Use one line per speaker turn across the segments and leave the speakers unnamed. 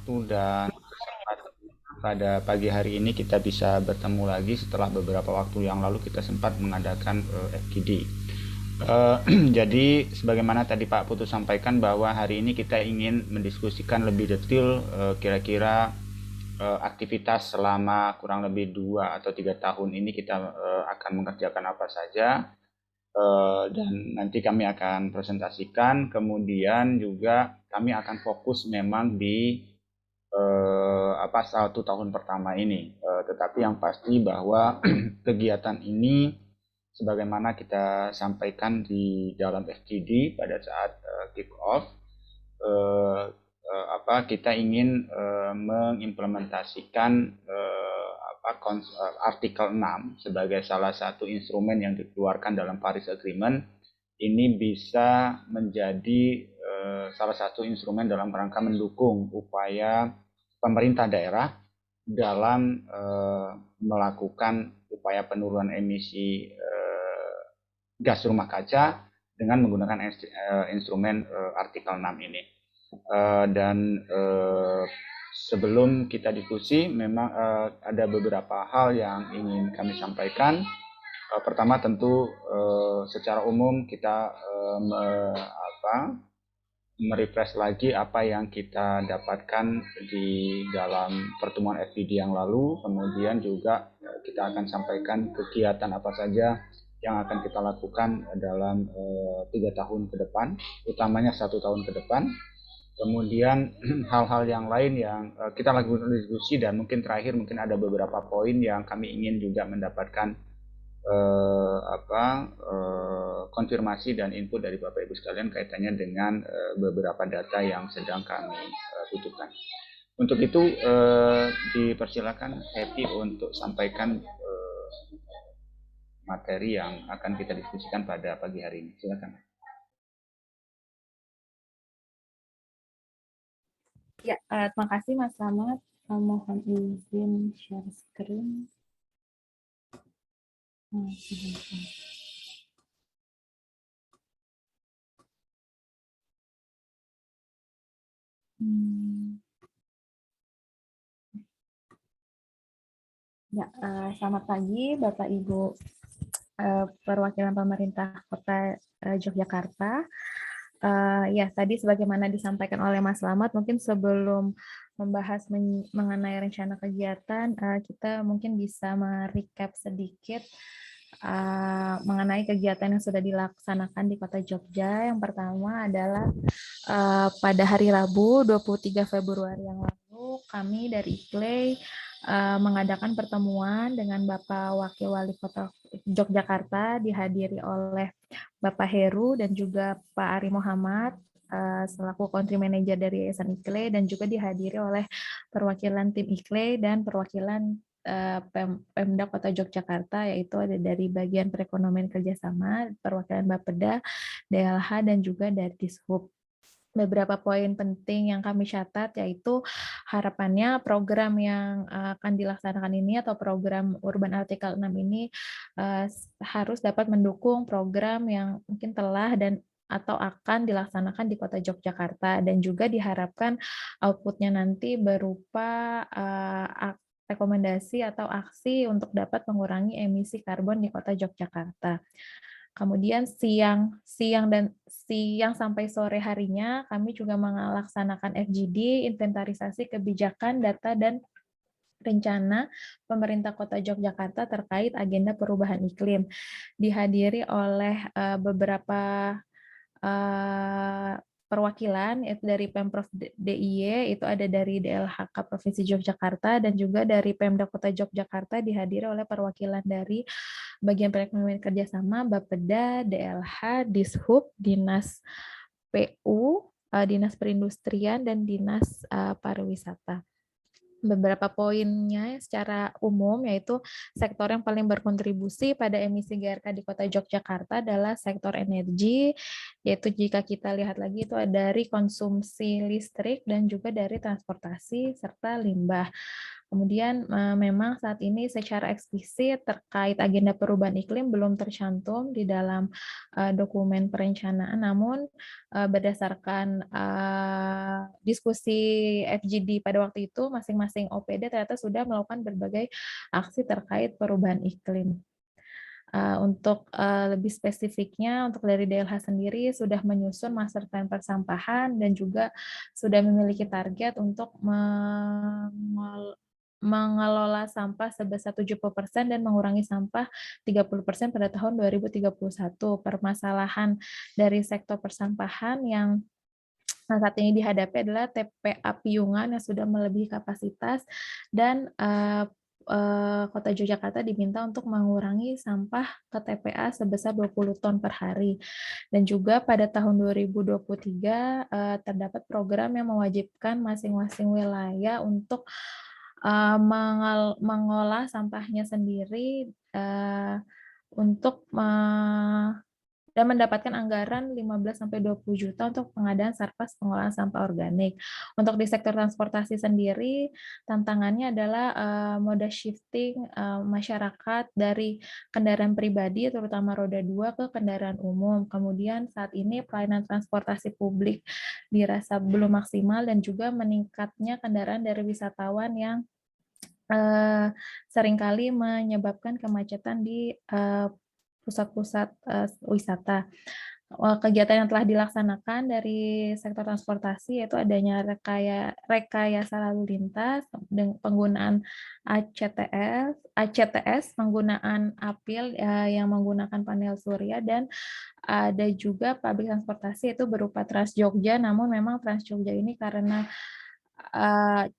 waktu dan kesempatan pada pagi hari ini kita bisa bertemu lagi setelah beberapa waktu yang lalu kita sempat mengadakan FGD. Jadi sebagaimana tadi Pak Putu sampaikan bahwa hari ini kita ingin mendiskusikan lebih detail kira-kira aktivitas selama kurang lebih 2 atau 3 tahun ini kita akan mengerjakan apa saja. Dan nanti kami akan presentasikan, kemudian juga kami akan fokus memang di 1 tahun pertama ini. Tetapi yang pasti bahwa kegiatan ini sebagaimana kita sampaikan di dalam FGD pada saat kick off, kita ingin mengimplementasikan artikel 6 sebagai salah satu instrumen yang dikeluarkan dalam Paris Agreement. Ini bisa menjadi salah satu instrumen dalam rangka mendukung upaya pemerintah daerah dalam melakukan upaya penurunan emisi gas rumah kaca dengan menggunakan instrumen artikel 6 ini. Dan sebelum kita diskusi, memang ada beberapa hal yang ingin kami sampaikan. Pertama tentu secara umum kita merefresh lagi apa yang kita dapatkan di dalam pertemuan FGD yang lalu. Kemudian juga kita akan sampaikan kegiatan apa saja yang akan kita lakukan dalam 3 tahun ke depan, utamanya 1 tahun ke depan. Kemudian hal-hal yang lain yang kita lakukan diskusi, dan mungkin terakhir mungkin ada beberapa poin yang kami ingin juga mendapatkan konfirmasi dan input dari Bapak Ibu sekalian kaitannya dengan beberapa data yang sedang kami butuhkan. Untuk itu dipersilakan Happy untuk sampaikan materi yang akan kita diskusikan pada pagi hari ini. Silakan.
Ya, terima kasih Mas Slamet. Mohon izin share screen. Ya, selamat pagi Bapak Ibu perwakilan pemerintah Kota Yogyakarta. Ya, tadi sebagaimana disampaikan oleh Mas Slamet, mungkin sebelum membahas mengenai rencana kegiatan, kita mungkin bisa merecap sedikit mengenai kegiatan yang sudah dilaksanakan di Kota Jogja. Yang pertama adalah pada hari Rabu 23 Februari yang lalu, kami dari IKLEI mengadakan pertemuan dengan Bapak Wakil Wali Kota Yogyakarta, dihadiri oleh Bapak Heru dan juga Pak Ari Muhammad selaku country manager dari Yayasan IKLEI, dan juga dihadiri oleh perwakilan tim IKLEI dan perwakilan Pemda Kota Yogyakarta, yaitu ada dari bagian perekonomian kerjasama, perwakilan Bapeda, DLH, dan juga dari Dishub. Beberapa poin penting yang kami catat yaitu harapannya program yang akan dilaksanakan ini atau program Urban Artikel 6 ini harus dapat mendukung program yang mungkin telah dan atau akan dilaksanakan di Kota Yogyakarta, dan juga diharapkan outputnya nanti berupa rekomendasi atau aksi untuk dapat mengurangi emisi karbon di Kota Yogyakarta. Kemudian siang sampai sore harinya kami juga melaksanakan FGD, inventarisasi kebijakan, data, dan rencana pemerintah Kota Yogyakarta terkait agenda perubahan iklim. Dihadiri oleh beberapa perwakilan, yaitu dari Pemprov DIY, itu ada dari DLHK Provinsi Yogyakarta, dan juga dari Pemda Kota Yogyakarta dihadiri oleh perwakilan dari bagian perekonomian kerjasama, Bapeda, DLH, Dishub, Dinas PU, Dinas Perindustrian, dan Dinas Pariwisata. Beberapa poinnya secara umum yaitu sektor yang paling berkontribusi pada emisi GRK di Kota Yogyakarta adalah sektor energi, yaitu jika kita lihat lagi itu ada dari konsumsi listrik dan juga dari transportasi serta limbah. Kemudian memang saat ini secara eksplisit terkait agenda perubahan iklim belum tercantum di dalam dokumen perencanaan, namun berdasarkan diskusi FGD pada waktu itu, masing-masing OPD ternyata sudah melakukan berbagai aksi terkait perubahan iklim. Untuk lebih spesifiknya, untuk dari DLH sendiri sudah menyusun master plan persampahan dan juga sudah memiliki target untuk mengelola sampah sebesar 70% dan mengurangi sampah 30% pada tahun 2031. Permasalahan dari sektor persampahan yang saat ini dihadapi adalah TPA Piungan yang sudah melebihi kapasitas dan Kota Yogyakarta diminta untuk mengurangi sampah ke TPA sebesar 20 ton per hari. Dan juga pada tahun 2023 terdapat program yang mewajibkan masing-masing wilayah untuk mengolah sampahnya sendiri untuk dan mendapatkan anggaran 15-20 juta untuk pengadaan sarpas pengolahan sampah organik. Untuk di sektor transportasi sendiri, tantangannya adalah moda shifting masyarakat dari kendaraan pribadi, terutama roda 2 ke kendaraan umum. Kemudian saat ini pelayanan transportasi publik dirasa belum maksimal dan juga meningkatnya kendaraan dari wisatawan yang seringkali menyebabkan kemacetan di pusat-pusat wisata. Kegiatan yang telah dilaksanakan dari sektor transportasi yaitu adanya rekayasa lalu lintas dengan penggunaan ACTS, penggunaan apil yang menggunakan panel surya, dan ada juga publik transportasi itu berupa Trans Jogja, namun memang Trans Jogja ini karena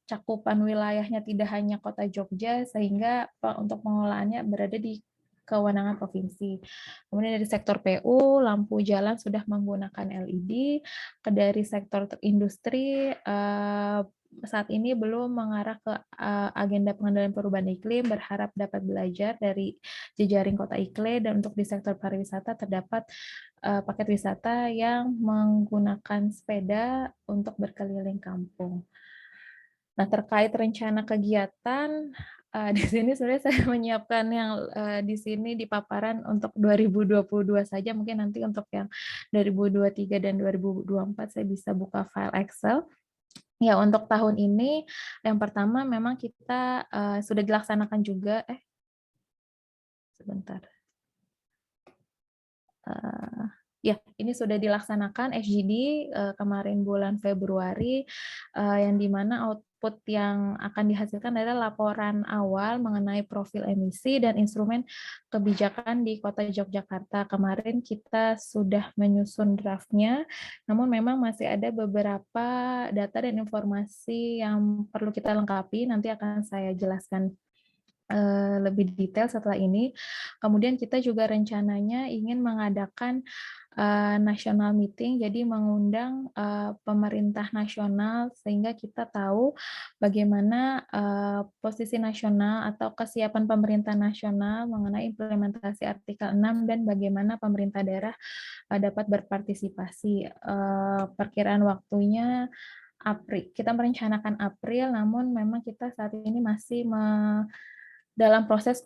cakupan wilayahnya tidak hanya kota Jogja, sehingga untuk pengolahannya berada di kewenangan provinsi. Kemudian dari sektor PU, lampu jalan sudah menggunakan LED. Dari sektor industri, saat ini belum mengarah ke agenda pengendalian perubahan iklim, berharap dapat belajar dari jejaring kota IKLE, dan untuk di sektor pariwisata terdapat paket wisata yang menggunakan sepeda untuk berkeliling kampung. Nah, terkait rencana kegiatan, di sini sebenarnya saya menyiapkan yang di sini di paparan untuk 2022 saja, mungkin nanti untuk yang 2023 dan 2024 saya bisa buka file Excel. Ya, untuk tahun ini yang pertama memang kita sudah dilaksanakan juga, sebentar. Ya, ini sudah dilaksanakan FGD kemarin bulan Februari, yang dimana output yang akan dihasilkan adalah laporan awal mengenai profil emisi dan instrumen kebijakan di Kota Yogyakarta. Kemarin kita sudah menyusun draftnya, namun memang masih ada beberapa data dan informasi yang perlu kita lengkapi, nanti akan saya jelaskan lebih detail setelah ini. Kemudian kita juga rencananya ingin mengadakan national meeting, jadi mengundang pemerintah nasional sehingga kita tahu bagaimana posisi nasional atau kesiapan pemerintah nasional mengenai implementasi artikel 6 dan bagaimana pemerintah daerah dapat berpartisipasi. Perkiraan waktunya April. Kita merencanakan April, namun memang kita saat ini masih dalam proses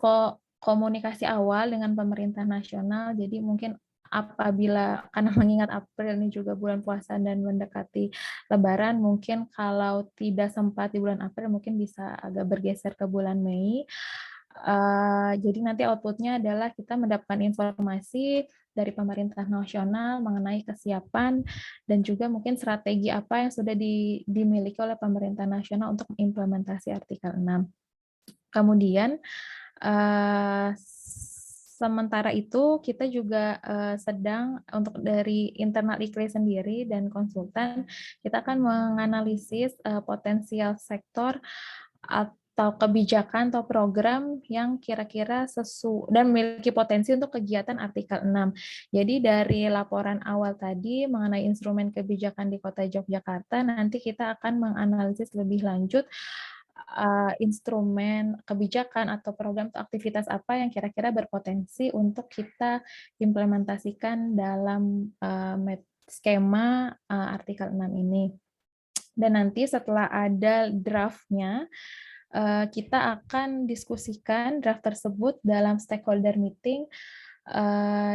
komunikasi awal dengan pemerintah nasional, jadi mungkin apabila karena mengingat April ini juga bulan puasa dan mendekati Lebaran, mungkin kalau tidak sempat di bulan April mungkin bisa agak bergeser ke bulan Mei. Jadi nanti outputnya adalah kita mendapatkan informasi dari pemerintah nasional mengenai kesiapan dan juga mungkin strategi apa yang sudah dimiliki oleh pemerintah nasional untuk implementasi artikel 6. Kemudian sementara itu kita juga sedang untuk dari internal IKLE sendiri dan konsultan, kita akan menganalisis potensial sektor atau kebijakan atau program yang kira-kira dan memiliki potensi untuk kegiatan artikel 6. Jadi dari laporan awal tadi mengenai instrumen kebijakan di Kota Yogyakarta, nanti kita akan menganalisis lebih lanjut instrumen kebijakan atau program atau aktivitas apa yang kira-kira berpotensi untuk kita implementasikan dalam skema artikel 6 ini. Dan nanti setelah ada draftnya, kita akan diskusikan draft tersebut dalam stakeholder meeting,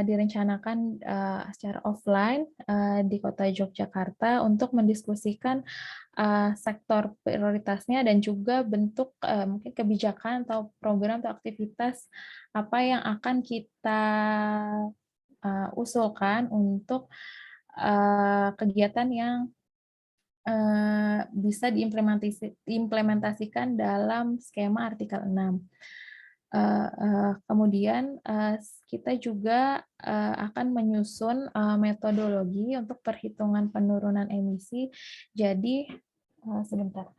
direncanakan secara offline di Kota Yogyakarta untuk mendiskusikan sektor prioritasnya dan juga bentuk mungkin kebijakan atau program atau aktivitas apa yang akan kita usulkan untuk kegiatan yang bisa diimplementasikan dalam skema artikel 6. Kemudian kita juga akan menyusun metodologi untuk perhitungan penurunan emisi. Jadi sebentar.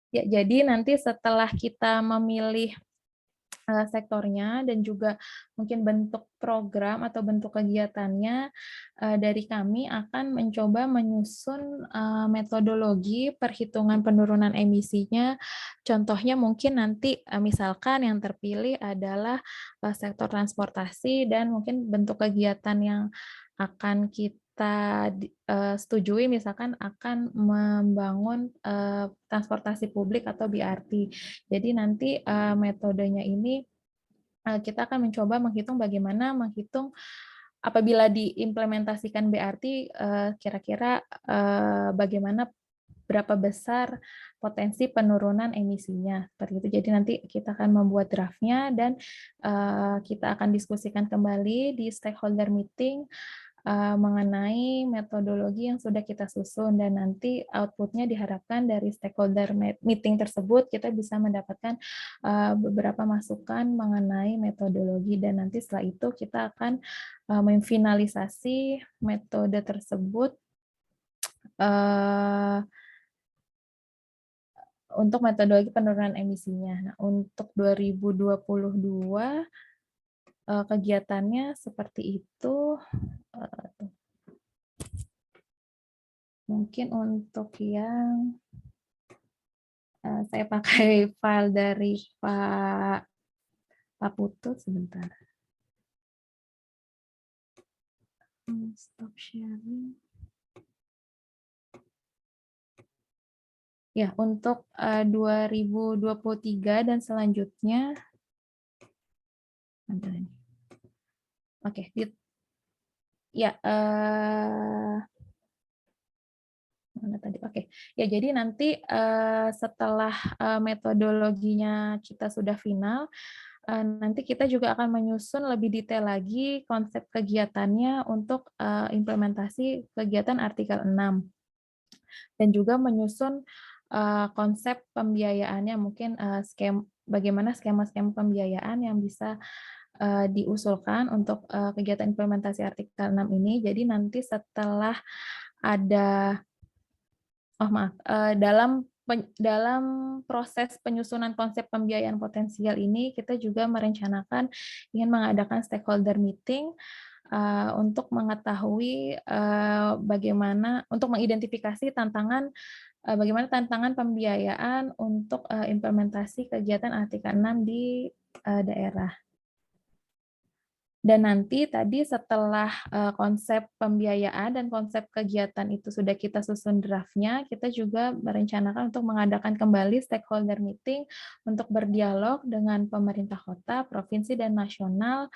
Ya, jadi nanti setelah kita memilih sektornya dan juga mungkin bentuk program atau bentuk kegiatannya, dari kami akan mencoba menyusun metodologi perhitungan penurunan emisinya. Contohnya mungkin nanti misalkan yang terpilih adalah sektor transportasi dan mungkin bentuk kegiatan yang akan kita setujui misalkan akan membangun transportasi publik atau BRT. Jadi nanti metodenya ini kita akan mencoba menghitung bagaimana menghitung apabila diimplementasikan BRT kira-kira bagaimana berapa besar potensi penurunan emisinya seperti itu. Jadi nanti kita akan membuat draftnya dan kita akan diskusikan kembali di stakeholder meeting mengenai metodologi yang sudah kita susun dan nanti outputnya diharapkan dari stakeholder meeting tersebut kita bisa mendapatkan beberapa masukan mengenai metodologi dan nanti setelah itu kita akan memfinalisasi metode tersebut untuk metodologi penurunan emisinya. Nah, untuk 2022 kegiatannya seperti itu. Mungkin untuk yang saya pakai file dari Pak Putu sebentar. Stop sharing. Ya, untuk 2023 dan selanjutnya. Oke, ya. Mana tadi? Oke, ya jadi nanti setelah metodologinya kita sudah final, nanti kita juga akan menyusun lebih detail lagi konsep kegiatannya untuk implementasi kegiatan artikel 6 dan juga menyusun konsep pembiayaannya, mungkin bagaimana skema-skema pembiayaan yang bisa diusulkan untuk kegiatan implementasi artikel 6 ini. Jadi nanti setelah ada dalam proses penyusunan konsep pembiayaan potensial ini, kita juga merencanakan ingin mengadakan stakeholder meeting untuk mengetahui bagaimana, untuk mengidentifikasi bagaimana tantangan pembiayaan untuk implementasi kegiatan artikel 6 di daerah. Dan nanti tadi setelah konsep pembiayaan dan konsep kegiatan itu sudah kita susun draftnya, kita juga merencanakan untuk mengadakan kembali stakeholder meeting untuk berdialog dengan pemerintah kota, provinsi, dan nasional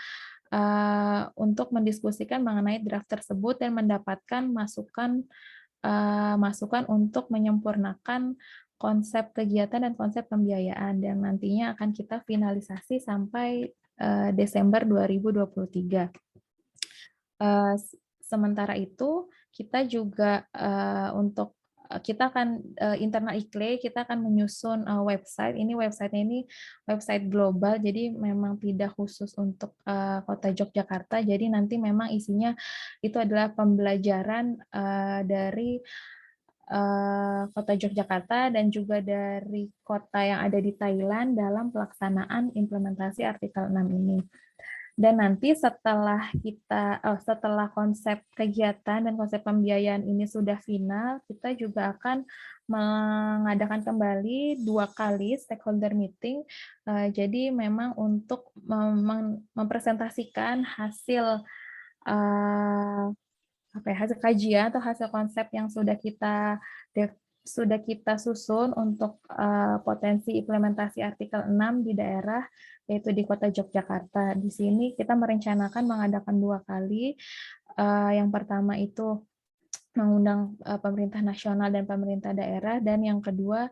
untuk mendiskusikan mengenai draft tersebut dan mendapatkan masukan untuk menyempurnakan konsep kegiatan dan konsep pembiayaan yang nantinya akan kita finalisasi sampai Desember 2023. Sementara itu, kita juga kita akan internal IKLE, kita akan menyusun website. Ini website-nya ini website global, jadi memang tidak khusus untuk Kota Yogyakarta. Jadi nanti memang isinya itu adalah pembelajaran dari Kota Yogyakarta dan juga dari kota yang ada di Thailand dalam pelaksanaan implementasi artikel 6 ini. Dan nanti setelah konsep kegiatan dan konsep pembiayaan ini sudah final, kita juga akan mengadakan kembali 2 kali stakeholder meeting. Jadi memang untuk mempresentasikan hasil hasil kajian atau hasil konsep yang sudah kita sudah kita susun untuk potensi implementasi artikel 6 di daerah, yaitu di Kota Yogyakarta. Di sini kita merencanakan mengadakan 2 kali. Yang pertama itu mengundang pemerintah nasional dan pemerintah daerah, dan yang kedua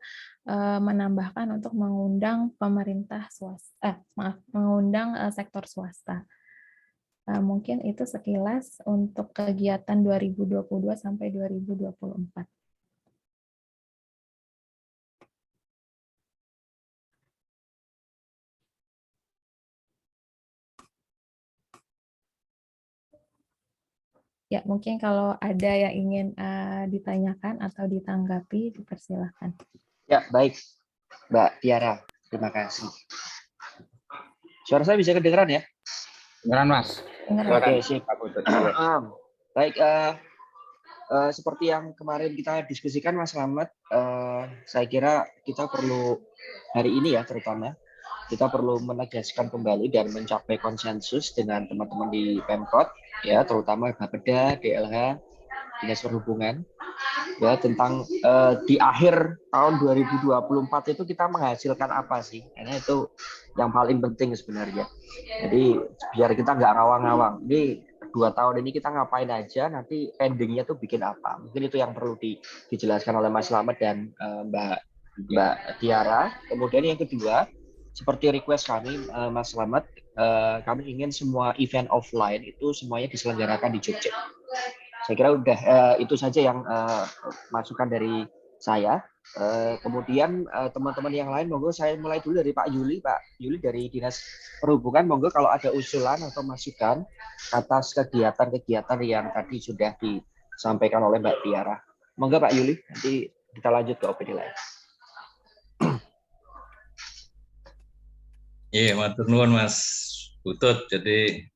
menambahkan untuk mengundang pemerintah swasta, mengundang sektor swasta. Mungkin itu sekilas untuk kegiatan 2022 sampai 2024. Ya, mungkin kalau ada yang ingin ditanyakan atau ditanggapi, dipersilahkan.
Ya, baik, Mbak Tiara. Terima kasih. Suara saya bisa kedengeran ya?
Kedengeran, Mas.
Oke, sip. Baik, seperti yang kemarin kita diskusikan, Mas Slamet, saya kira kita perlu hari ini ya terutama, kita perlu menegaskan kembali dan mencapai konsensus dengan teman-teman di Pemkot, ya terutama Bapeda, DLH, Dinas Perhubungan, ya tentang di akhir tahun 2024 itu kita menghasilkan apa sih? Karena itu yang paling penting sebenarnya. Jadi biar kita nggak ngawang-ngawang. Ini 2 tahun ini kita ngapain aja, nanti endingnya tuh bikin apa? Mungkin itu yang perlu dijelaskan oleh Mas Slamet dan Mbak Tiara. Kemudian yang kedua, seperti request kami, Mas Slamet, kami ingin semua event offline itu semuanya diselenggarakan di Jogja. Saya kira udah itu saja yang masukan dari saya. Kemudian teman-teman yang lain, monggo saya mulai dulu dari Pak Yuli. Pak Yuli dari Dinas Perhubungan, monggo kalau ada usulan atau masukan atas kegiatan-kegiatan yang tadi sudah disampaikan oleh Mbak Tiara. Monggo Pak Yuli, nanti kita lanjut ke OPD lain.
Iya, matur nuwun Mas Butut. Jadi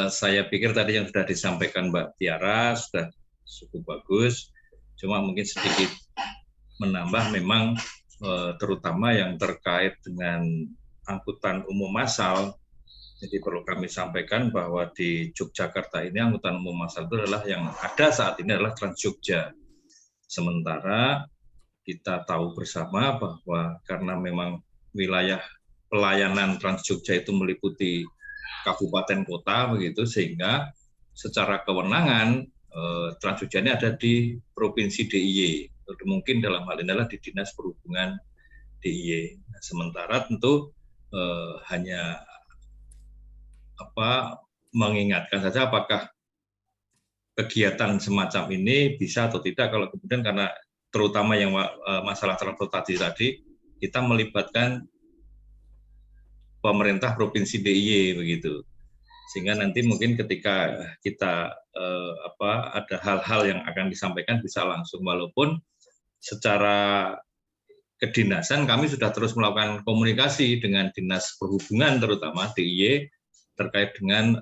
saya pikir tadi yang sudah disampaikan Mbak Tiara sudah cukup bagus. Cuma mungkin sedikit menambah, memang terutama yang terkait dengan angkutan umum massal. Jadi perlu kami sampaikan bahwa di Yogyakarta ini angkutan umum massal itu adalah yang ada saat ini adalah Trans Jogja. Sementara kita tahu bersama bahwa karena memang wilayah pelayanan Trans Jogja itu meliputi kabupaten kota begitu, sehingga secara kewenangan Trans Jogja ini ada di Provinsi DIY. Mungkin dalam hal ini adalah di Dinas Perhubungan DIY. Nah, sementara tentu hanya mengingatkan saja apakah kegiatan semacam ini bisa atau tidak kalau kemudian karena terutama yang masalah transportasi tadi kita melibatkan pemerintah provinsi DIY begitu, sehingga nanti mungkin ketika kita ada hal-hal yang akan disampaikan bisa langsung, walaupun secara kedinasan kami sudah terus melakukan komunikasi dengan Dinas Perhubungan terutama DIY terkait dengan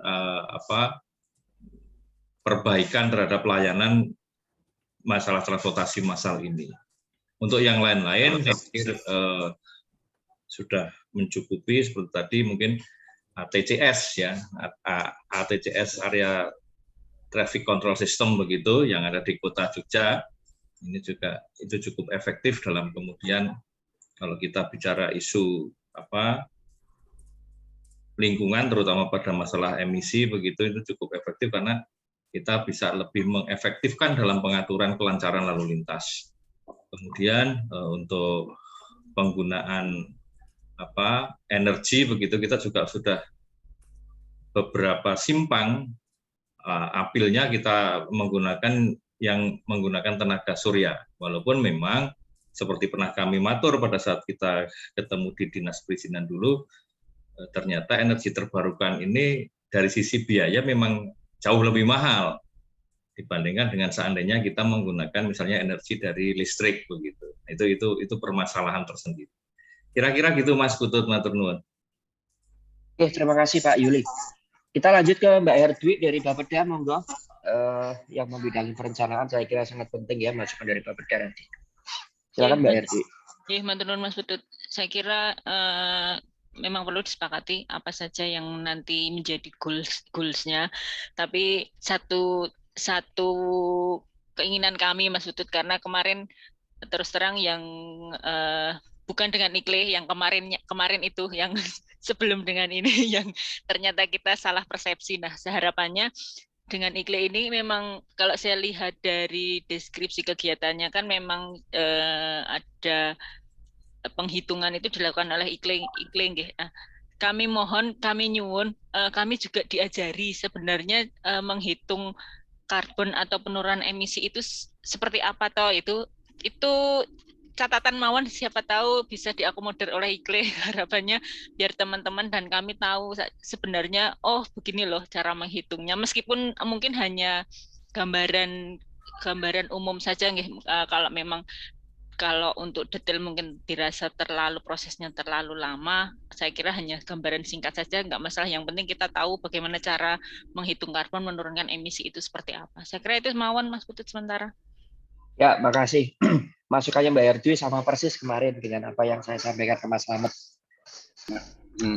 perbaikan terhadap pelayanan masalah transportasi massal ini. Untuk yang lain-lain saya pikir sudah mencukupi, seperti tadi mungkin ATCS ya, ATCS Area Traffic Control System begitu yang ada di Kota Jogja. Ini juga itu cukup efektif dalam kemudian kalau kita bicara isu lingkungan terutama pada masalah emisi begitu, itu cukup efektif karena kita bisa lebih mengefektifkan dalam pengaturan kelancaran lalu lintas. Kemudian untuk penggunaan energi begitu, kita juga sudah beberapa simpang apilnya kita menggunakan tenaga surya, walaupun memang seperti pernah kami matur pada saat kita ketemu di Dinas Perizinan dulu, ternyata energi terbarukan ini dari sisi biaya memang jauh lebih mahal dibandingkan dengan seandainya kita menggunakan misalnya energi dari listrik begitu. Itu permasalahan tersendiri. Kira-kira gitu Mas Putut, matur nuwun.
Oke, terima kasih Pak Yuli. Kita lanjut ke Mbak Herdwi dari Bapeda, monggo. Yang membidangi perencanaan saya kira sangat penting ya masukan dari Bapeda nanti. Silakan Mbak Herdwi.
Iya, matur nuwun Mas Putut. Saya kira memang perlu disepakati apa saja yang nanti menjadi goals-nya. Tapi satu keinginan kami Mas Utut, karena kemarin terus terang yang bukan dengan IKLE yang kemarin itu yang sebelum dengan ini yang ternyata kita salah persepsi. Nah, seharapannya dengan IKLE ini memang kalau saya lihat dari deskripsi kegiatannya kan memang ada penghitungan itu dilakukan oleh IKLE nggih. Kami mohon, kami nyuwun, kami juga diajari sebenarnya menghitung karbon atau penurunan emisi itu seperti apa toh, itu catatan mawon, siapa tahu bisa diakomodir oleh IKLE. Harapannya biar teman-teman dan kami tahu sebenarnya oh begini loh cara menghitungnya, meskipun mungkin hanya gambaran umum saja nggih. Kalau untuk detail mungkin dirasa prosesnya terlalu lama, saya kira hanya gambaran singkat saja, nggak masalah. Yang penting kita tahu bagaimana cara menghitung karbon, menurunkan emisi itu seperti apa. Saya kira itu mawon Mas Putut sementara.
Ya, makasih. Masukannya Mbak Erdwi sama persis kemarin dengan apa yang saya sampaikan ke Mas Slamet.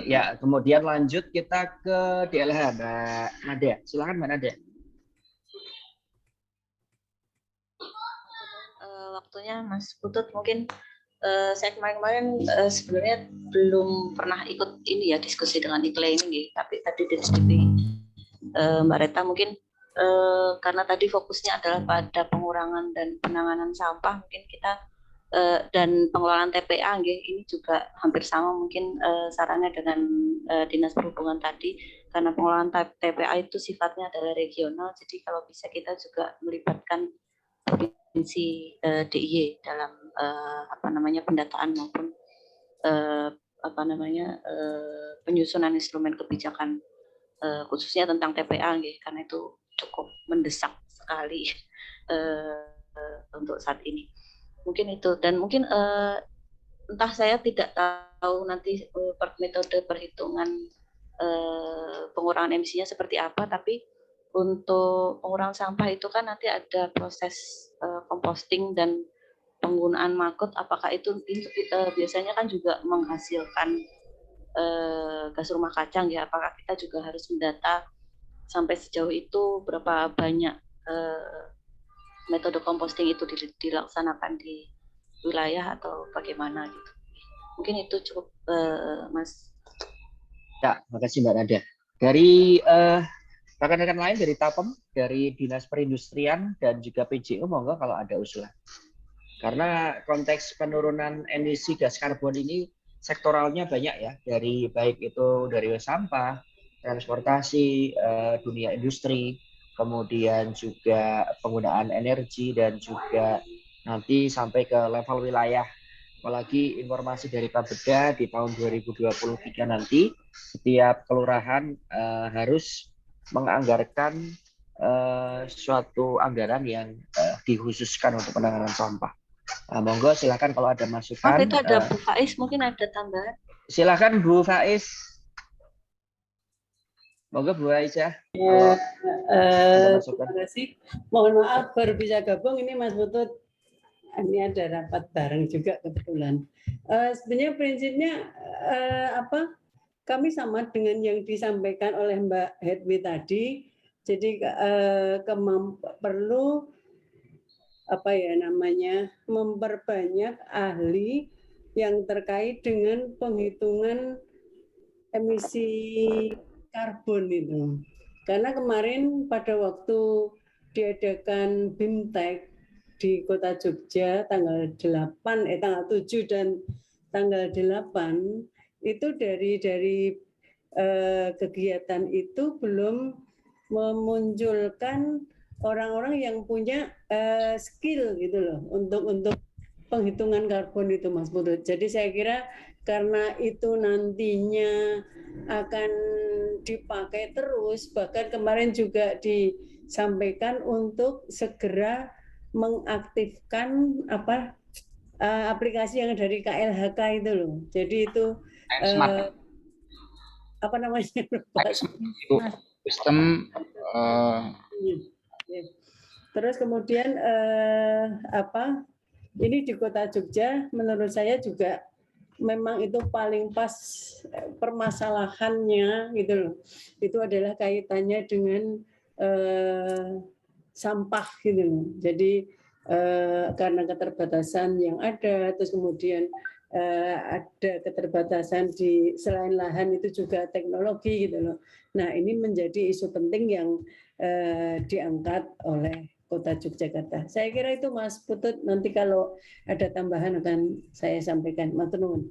Ya, kemudian lanjut kita ke DLH, Mbak Nadia. Silakan Mbak Nadia.
Waktunya Mas Putut, mungkin saya kemarin sebenarnya belum pernah ikut ini ya diskusi dengan IKLE ini, tapi tadi diskusi Mbak Reta mungkin karena tadi fokusnya adalah pada pengurangan dan penanganan sampah, mungkin kita dan pengelolaan TPA, ini juga hampir sama mungkin sarannya dengan Dinas Perhubungan tadi, karena pengelolaan TPA itu sifatnya adalah regional, jadi kalau bisa kita juga melibatkan provinsi DIY dalam pendataan maupun penyusunan instrumen kebijakan khususnya tentang TPA, karena itu cukup mendesak sekali untuk saat ini. Mungkin itu, dan mungkin entah saya tidak tahu nanti metode perhitungan pengurangan emisinya seperti apa, tapi untuk pengurangan sampah itu kan nanti ada proses composting dan penggunaan maggot. Apakah itu biasanya kan juga menghasilkan gas rumah kaca, ya? Apakah kita juga harus mendata sampai sejauh itu berapa banyak metode composting itu dilaksanakan di wilayah atau bagaimana gitu? Mungkin itu cukup, Mas.
Ya, makasih Mbak Nadia. Dari rekan-rekan lain dari TAPEM, dari Dinas Perindustrian dan juga PJU, monggo kalau ada usulan. Karena konteks penurunan emisi gas karbon ini sektoralnya banyak ya, dari baik itu dari sampah, transportasi, dunia industri, kemudian juga penggunaan energi, dan juga nanti sampai ke level wilayah. Apalagi informasi dari Bapeda di tahun 2023 nanti, setiap kelurahan harus menganggarkan suatu anggaran yang dikhususkan untuk penanganan sampah. Monggo silakan kalau ada masukan.
Itu ada Bu Faiz, mungkin ada tambahan.
Silakan Bu Faiz. Monggo Bu Aisyah.
Terima kasih. Mohon maaf baru bisa gabung ini Mas Putut. Ini ada rapat bareng juga kebetulan. Sebenarnya prinsipnya kami sama dengan yang disampaikan oleh Mbak Hedwi tadi. Jadi perlu memperbanyak ahli yang terkait dengan penghitungan emisi karbon itu. Karena kemarin pada waktu diadakan BIMTEK di Kota Jogja tanggal 7 dan tanggal 8 itu dari kegiatan itu belum memunculkan orang-orang yang punya skill gitu loh untuk penghitungan karbon itu Mas Putut. Jadi saya kira karena itu nantinya akan dipakai terus, bahkan kemarin juga disampaikan untuk segera mengaktifkan aplikasi yang dari KLHK itu loh. Jadi itu
sistem
terus kemudian ini di Kota Jogja menurut saya juga memang itu paling pas permasalahannya gitu loh. Itu adalah kaitannya dengan sampah gitu loh. Jadi karena keterbatasan yang ada, terus kemudian ada keterbatasan di selain lahan itu juga teknologi gitu loh. Nah, ini menjadi isu penting yang diangkat oleh Kota Yogyakarta. Saya kira itu Mas Putut, nanti kalau ada tambahan akan saya sampaikan. Matur nuwun.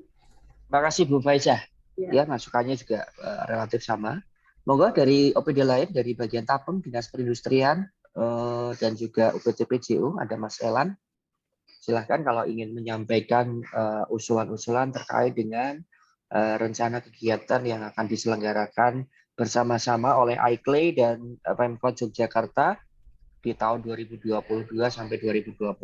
Terima kasih Bu Faizah. Ya, masukannya juga relatif sama. Monggo dari OPD lain, dari bagian Tapem, Dinas Perindustrian, dan juga UPTPJU, ada Mas Elan. Silahkan kalau ingin menyampaikan usulan-usulan terkait dengan rencana kegiatan yang akan diselenggarakan bersama-sama oleh ICLEI dan Pemkot Yogyakarta di tahun 2022 sampai 2024.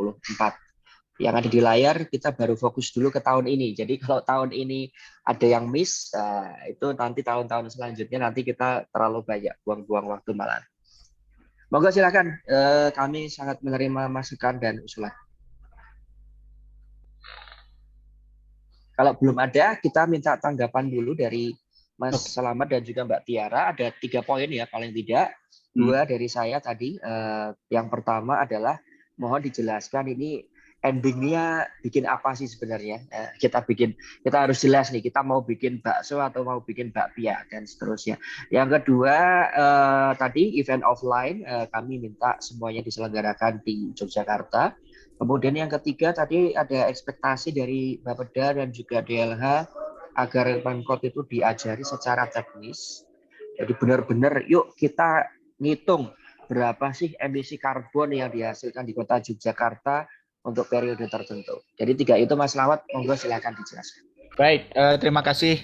Yang ada di layar kita baru fokus dulu ke tahun ini. Jadi kalau tahun ini ada yang miss, itu nanti tahun-tahun selanjutnya nanti kita terlalu banyak buang-buang waktu malam. Monggo silakan, kami sangat menerima masukan dan usulan. Kalau belum ada, kita minta tanggapan dulu dari Mas Selamat dan juga Mbak Tiara. Ada 3 poin ya paling tidak. 2 dari saya tadi. Yang pertama adalah mohon dijelaskan ini endingnya bikin apa sih sebenarnya. Kita harus jelas nih, kita mau bikin bakso atau mau bikin bakpia dan seterusnya. Yang kedua tadi event offline kami minta semuanya diselenggarakan di Yogyakarta. Kemudian yang ketiga tadi ada ekspektasi dari Bapeda dan juga DLH agar Pemkot itu diajari secara teknis. Jadi benar-benar yuk kita ngitung berapa sih emisi karbon yang dihasilkan di Kota Yogyakarta untuk periode tertentu. Jadi 3 itu Mas Lawat, monggo silakan dijelaskan.
Baik, terima kasih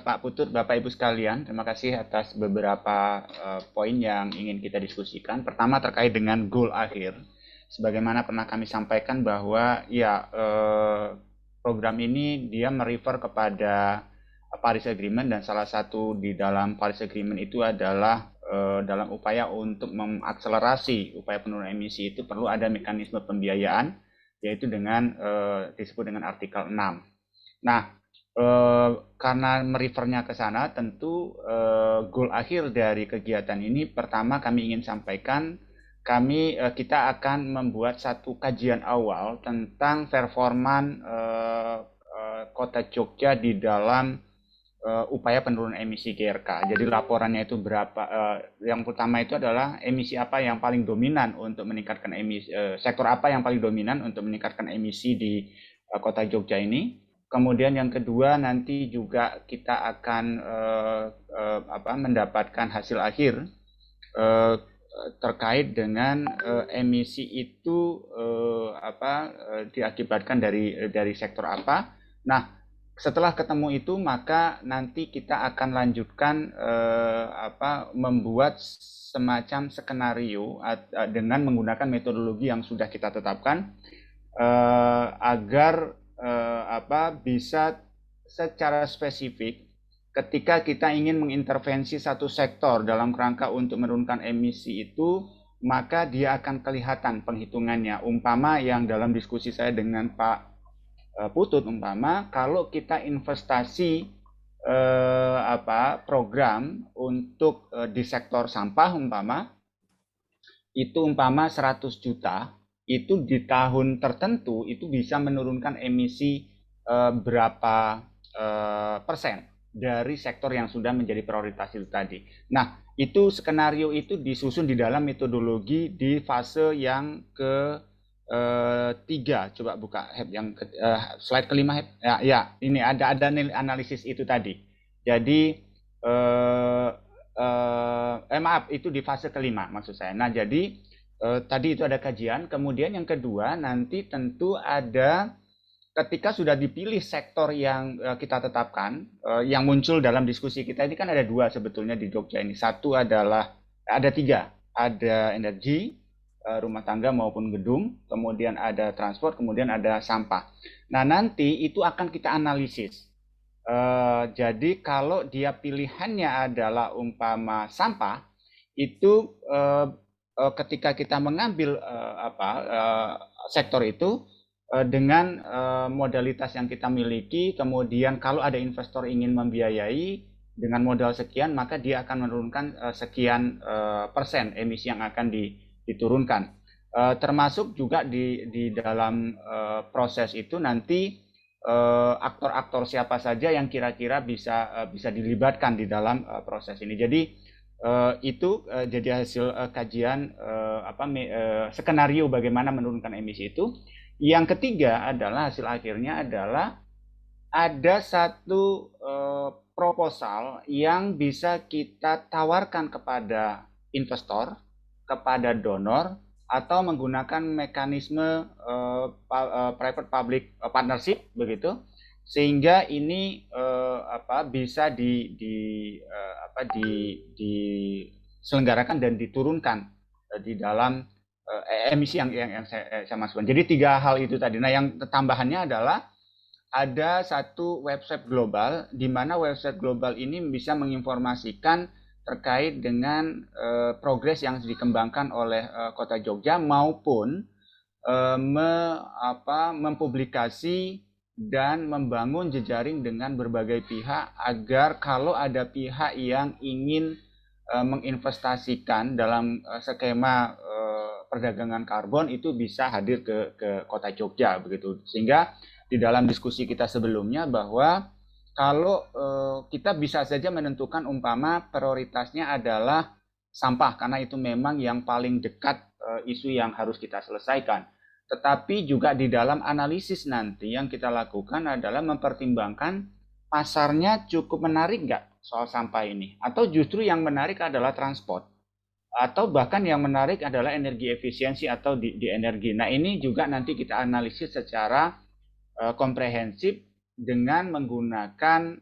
Pak Putut, Bapak Ibu sekalian. Terima kasih atas beberapa poin yang ingin kita diskusikan. Pertama terkait dengan goal akhir. Sebagaimana pernah kami sampaikan bahwa ya program ini dia merefer kepada Paris Agreement dan salah satu di dalam Paris Agreement itu adalah dalam upaya untuk mengakselerasi upaya penurunan emisi itu perlu ada mekanisme pembiayaan yaitu dengan disebut dengan artikel 6. Nah, karena merefernya ke sana tentu goal akhir dari kegiatan ini pertama kami ingin sampaikan kita akan membuat satu kajian awal tentang performan Kota Jogja di dalam upaya penurunan emisi GRK. Jadi laporannya itu berapa? Yang pertama itu adalah emisi apa yang paling dominan untuk meningkatkan emisi, sektor apa yang paling dominan untuk meningkatkan emisi di Kota Jogja ini. Kemudian yang kedua nanti juga kita akan mendapatkan hasil akhir terkait dengan emisi itu diakibatkan dari sektor apa. Nah, setelah ketemu itu maka nanti kita akan lanjutkan membuat semacam skenario dengan menggunakan metodologi yang sudah kita tetapkan agar bisa secara spesifik ketika kita ingin mengintervensi satu sektor dalam kerangka untuk menurunkan emisi itu, maka dia akan kelihatan penghitungannya. Umpama yang dalam diskusi saya dengan Pak Putut, umpama kalau kita investasi program untuk di sektor sampah umpama 100 juta, itu di tahun tertentu itu bisa menurunkan emisi berapa persen dari sektor yang sudah menjadi prioritas itu tadi. Nah, itu skenario itu disusun di dalam metodologi di fase yang ketiga. Coba buka yang slide kelima. Ya, ini ada analisis itu tadi. Jadi maaf, itu di fase kelima maksud saya. Nah, jadi tadi itu ada kajian. Kemudian yang kedua nanti tentu ada ketika sudah dipilih sektor yang kita tetapkan, yang muncul dalam diskusi kita ini kan ada 2 sebetulnya di Jogja ini. Satu adalah, ada 3, ada energi, rumah tangga maupun gedung, kemudian ada transport, kemudian ada sampah. Nah nanti itu akan kita analisis. Jadi kalau dia pilihannya adalah umpama sampah, itu ketika kita mengambil sektor itu, dengan modalitas yang kita miliki, kemudian kalau ada investor ingin membiayai dengan modal sekian, maka dia akan menurunkan sekian persen emisi yang akan diturunkan. Termasuk juga di dalam proses itu nanti aktor-aktor siapa saja yang kira-kira bisa dilibatkan di dalam proses ini. Jadi itu jadi hasil kajian skenario bagaimana menurunkan emisi itu. Yang ketiga adalah hasil akhirnya adalah ada satu proposal yang bisa kita tawarkan kepada investor, kepada donor, atau menggunakan mekanisme private public partnership begitu, sehingga ini bisa diselenggarakan dan diturunkan di dalam emisi yang saya maksudkan. Jadi 3 hal itu tadi. Nah, yang tambahannya adalah ada satu website global, di mana website global ini bisa menginformasikan terkait dengan progres yang dikembangkan oleh Kota Jogja maupun mempublikasi dan membangun jejaring dengan berbagai pihak agar kalau ada pihak yang ingin menginvestasikan dalam skema perdagangan karbon itu bisa hadir ke Kota Jogja begitu. Sehingga di dalam diskusi kita sebelumnya bahwa kalau kita bisa saja menentukan umpama prioritasnya adalah sampah karena itu memang yang paling dekat isu yang harus kita selesaikan. Tetapi juga di dalam analisis nanti yang kita lakukan adalah mempertimbangkan pasarnya cukup menarik nggak soal sampah ini. Atau justru yang menarik adalah transport. Atau bahkan yang menarik adalah energi efisiensi atau di energi. Nah ini juga nanti kita analisis secara komprehensif dengan menggunakan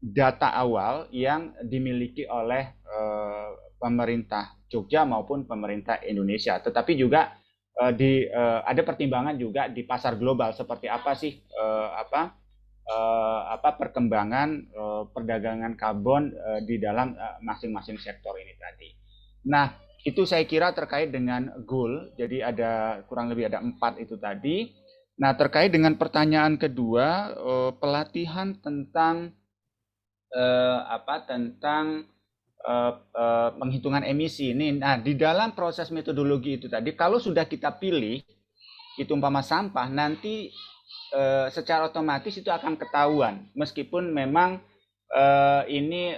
data awal yang dimiliki oleh pemerintah Jogja maupun pemerintah Indonesia. Tetapi juga ada pertimbangan juga di pasar global seperti apa sih perkembangan perdagangan karbon di dalam masing-masing sektor ini tadi. Nah, itu saya kira terkait dengan goal. Jadi ada kurang lebih ada 4 itu tadi. Nah, terkait dengan pertanyaan kedua, pelatihan tentang penghitungan emisi ini. Nah, di dalam proses metodologi itu tadi, kalau sudah kita pilih itu umpama sampah, nanti secara otomatis itu akan ketahuan, meskipun memang ini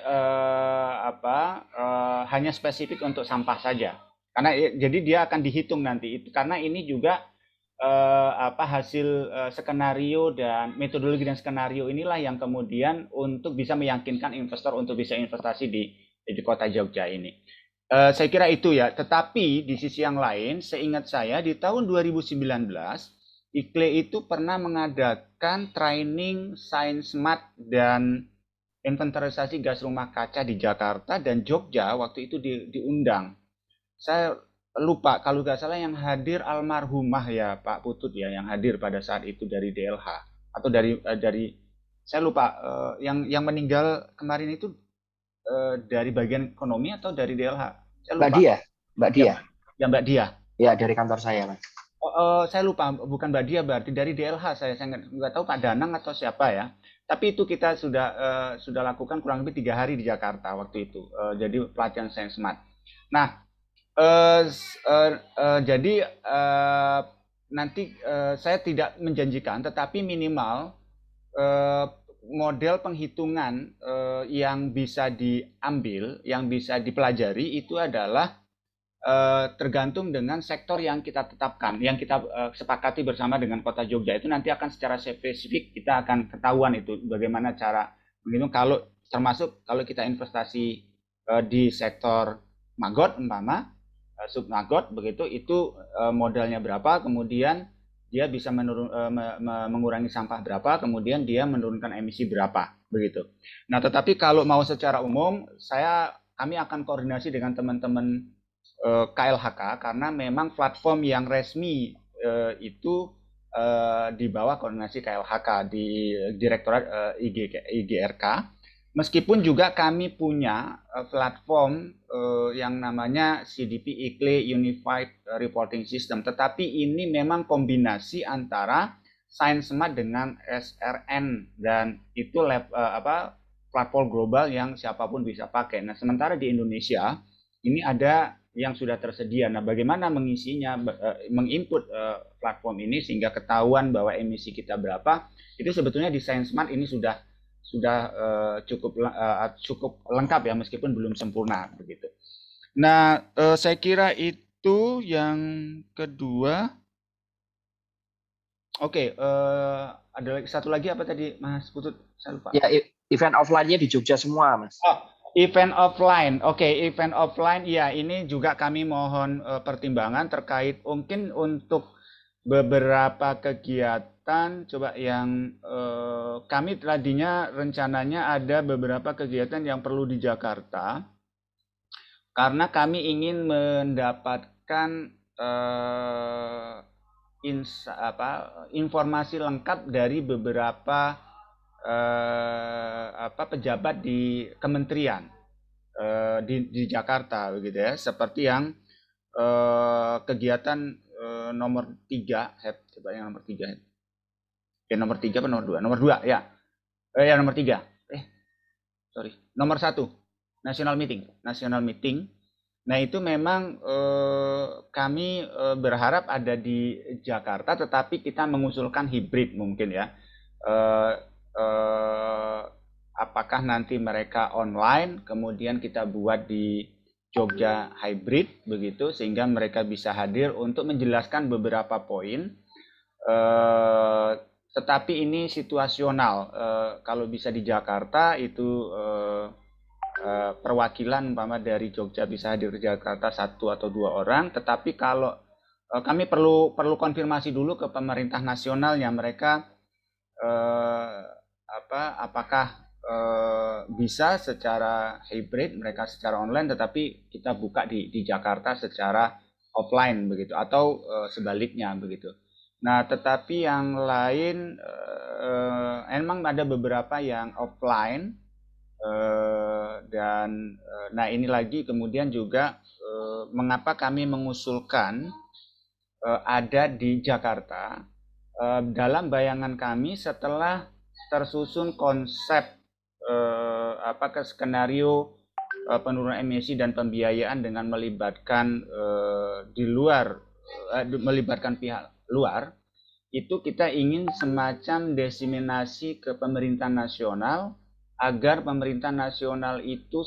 hanya spesifik untuk sampah saja. Karena jadi dia akan dihitung nanti itu, karena ini juga hasil skenario dan metodologi dan skenario inilah yang kemudian untuk bisa meyakinkan investor untuk bisa investasi di Kota Jogja ini. Saya kira itu ya. Tetapi di sisi yang lain, seingat saya di tahun 2019 IKLE itu pernah mengadakan training ScienceMat dan inventarisasi gas rumah kaca di Jakarta, dan Jogja waktu itu diundang. Saya lupa kalau nggak salah yang hadir almarhumah ya Pak Putut ya, yang hadir pada saat itu dari DLH atau dari saya lupa yang meninggal kemarin itu dari bagian ekonomi atau dari DLH. Saya lupa.
Mbak Dia.
Ya Mbak Dia.
Ya dari kantor saya Mas.
Saya lupa, bukan Mbak Dia, berarti dari DLH. Saya nggak tahu Pak Danang atau siapa ya. Tapi itu kita sudah lakukan kurang lebih 3 hari di Jakarta waktu itu. Jadi pelatihan ScienceMat. Nah. Jadi nanti saya tidak menjanjikan, tetapi minimal model penghitungan yang bisa diambil, yang bisa dipelajari itu adalah tergantung dengan sektor yang kita tetapkan, yang kita sepakati bersama dengan Kota Jogja. Itu nanti akan secara spesifik kita akan ketahuan itu bagaimana cara menghitung, kalau termasuk kalau kita investasi di sektor maggot umpama, submagot begitu, itu modalnya berapa, kemudian dia bisa mengurangi sampah berapa, kemudian dia menurunkan emisi berapa begitu. Nah, tetapi kalau mau secara umum, kami akan koordinasi dengan teman-teman KLHK karena memang platform yang resmi itu di bawah koordinasi KLHK di Direktorat IGRK. Meskipun juga kami punya platform yang namanya CDP IKLE Unified Reporting System, tetapi ini memang kombinasi antara ScienceMat dengan SRN, dan itu platform global yang siapapun bisa pakai. Nah, sementara di Indonesia ini ada yang sudah tersedia. Nah, bagaimana mengisinya, menginput platform ini sehingga ketahuan bahwa emisi kita berapa, itu sebetulnya di ScienceSmart ini sudah cukup lengkap ya, meskipun belum sempurna begitu. Nah, saya kira itu yang kedua. Oke, ada satu lagi apa tadi, Mas Putut? Saya lupa.
Ya, event offline-nya di Jogja semua, Mas.
Oh, event offline. Oke, event offline. Ya, ini juga kami mohon pertimbangan terkait mungkin untuk beberapa kegiatan. Coba yang kami tadinya rencananya ada beberapa kegiatan yang perlu di Jakarta. Karena kami ingin mendapatkan informasi lengkap dari beberapa pejabat di kementerian di Jakarta begitu ya, seperti yang kegiatan nomor 3, coba yang nomor 3, nomor 3 apa nomor 2 ya, nomor 3, nomor 1 national meeting. Nah, itu memang kami berharap ada di Jakarta, tetapi kita mengusulkan hibrid mungkin ya. Apakah nanti mereka online, kemudian kita buat di Jogja hybrid begitu, sehingga mereka bisa hadir untuk menjelaskan beberapa poin. Tetapi ini situasional. Kalau bisa di Jakarta itu perwakilan umpama dari Jogja bisa hadir di Jakarta 1 atau 2 orang, tetapi kalau kami perlu konfirmasi dulu ke pemerintah nasionalnya, mereka apakah bisa secara hybrid, mereka secara online, tetapi kita buka di Jakarta secara offline begitu, atau sebaliknya begitu. Nah, tetapi yang lain emang ada beberapa yang offline. Dan nah ini lagi kemudian juga mengapa kami mengusulkan ada di Jakarta. Dalam bayangan kami setelah tersusun konsep skenario penurunan emisi dan pembiayaan dengan melibatkan melibatkan pihak luar, itu kita ingin semacam diseminasi ke pemerintah nasional, agar pemerintah nasional itu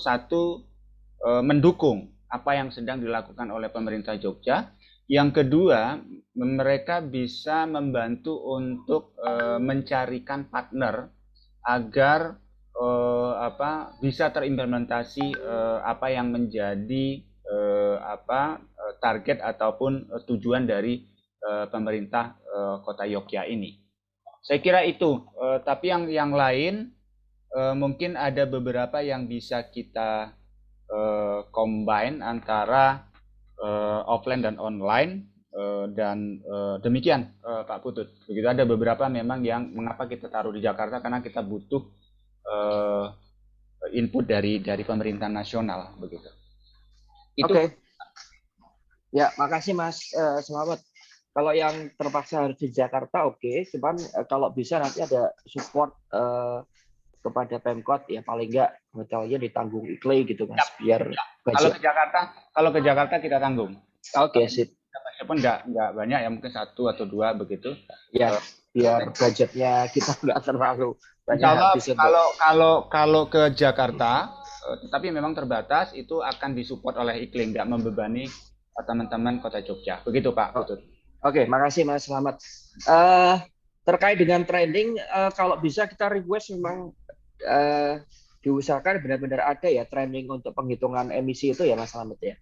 mendukung apa yang sedang dilakukan oleh pemerintah Jogja. Yang kedua, mereka bisa membantu untuk mencarikan partner agar bisa terimplementasi apa yang menjadi target ataupun tujuan dari pemerintah Kota Yogyakarta ini. Saya kira itu. Tapi yang lain mungkin ada beberapa yang bisa kita combine antara offline dan online, dan demikian Pak Putut. Begitu, ada beberapa memang yang mengapa kita taruh di Jakarta, karena kita butuh input dari pemerintah nasional begitu.
Oke. Ya, makasih Mas Selamat. Kalau yang terpaksa harus di Jakarta oke, cuman kalau bisa nanti ada support kepada Pemkot ya, paling enggak hotelnya ditanggung IKLE gitu Mas, biar
budget. Kalau ke Jakarta kita tanggung.
Oke, sip.
Walaupun nggak banyak ya, mungkin 1 atau 2 begitu.
Ya, biar budgetnya kita nggak terlalu banyak habis.
Kalau ke Jakarta, tetapi memang terbatas, itu akan disupport oleh IKLE, nggak membebani teman-teman Kota Jogja. Begitu Pak Putut.
Oke, makasih Mas Selamat. Terkait dengan training, kalau bisa kita request memang diusahakan benar-benar ada ya training untuk penghitungan emisi itu ya Mas Selamat ya.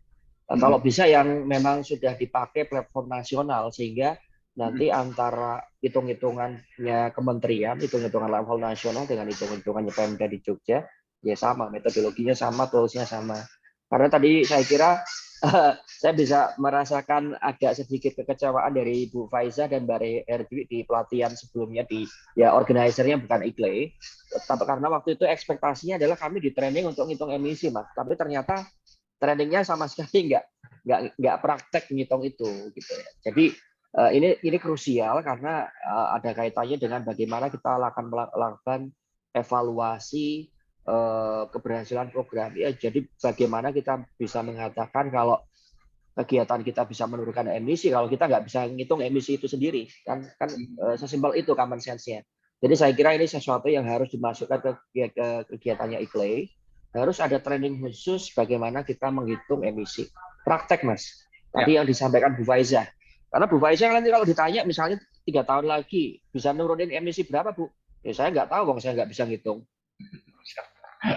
Kalau bisa yang memang sudah dipakai platform nasional, sehingga nanti antara hitung-hitungannya kementerian, hitung-hitungan level nasional dengan hitung-hitungannya Pemda di Jogja ya sama, metodologinya sama, toolsnya sama. Karena tadi saya kira saya bisa merasakan agak sedikit kekecewaan dari Bu Faiza dan Mbak Herjwi di pelatihan sebelumnya ya organizernya bukan IKLE, tapi karena waktu itu ekspektasinya adalah kami di training untuk ngitung emisi Mas, tapi ternyata trainingnya sama sekali nggak praktek ngitung itu gitu ya. Jadi ini krusial karena ada kaitannya dengan bagaimana kita akan melakukan evaluasi keberhasilan program ya. Jadi bagaimana kita bisa mengatakan kalau kegiatan kita bisa menurunkan emisi kalau kita nggak bisa ngitung emisi itu sendiri, kan sesimpel itu common sense-nya. Jadi saya kira ini sesuatu yang harus dimasukkan ke kegiatannya ICLEI. Harus ada training khusus bagaimana kita menghitung emisi. Praktek, Mas. Tadi yang disampaikan Bu Faiza. Karena Bu Faiza nanti kalau ditanya misalnya 3 tahun lagi bisa nurunin emisi berapa, Bu? Ya saya nggak tahu, saya nggak bisa ngitung.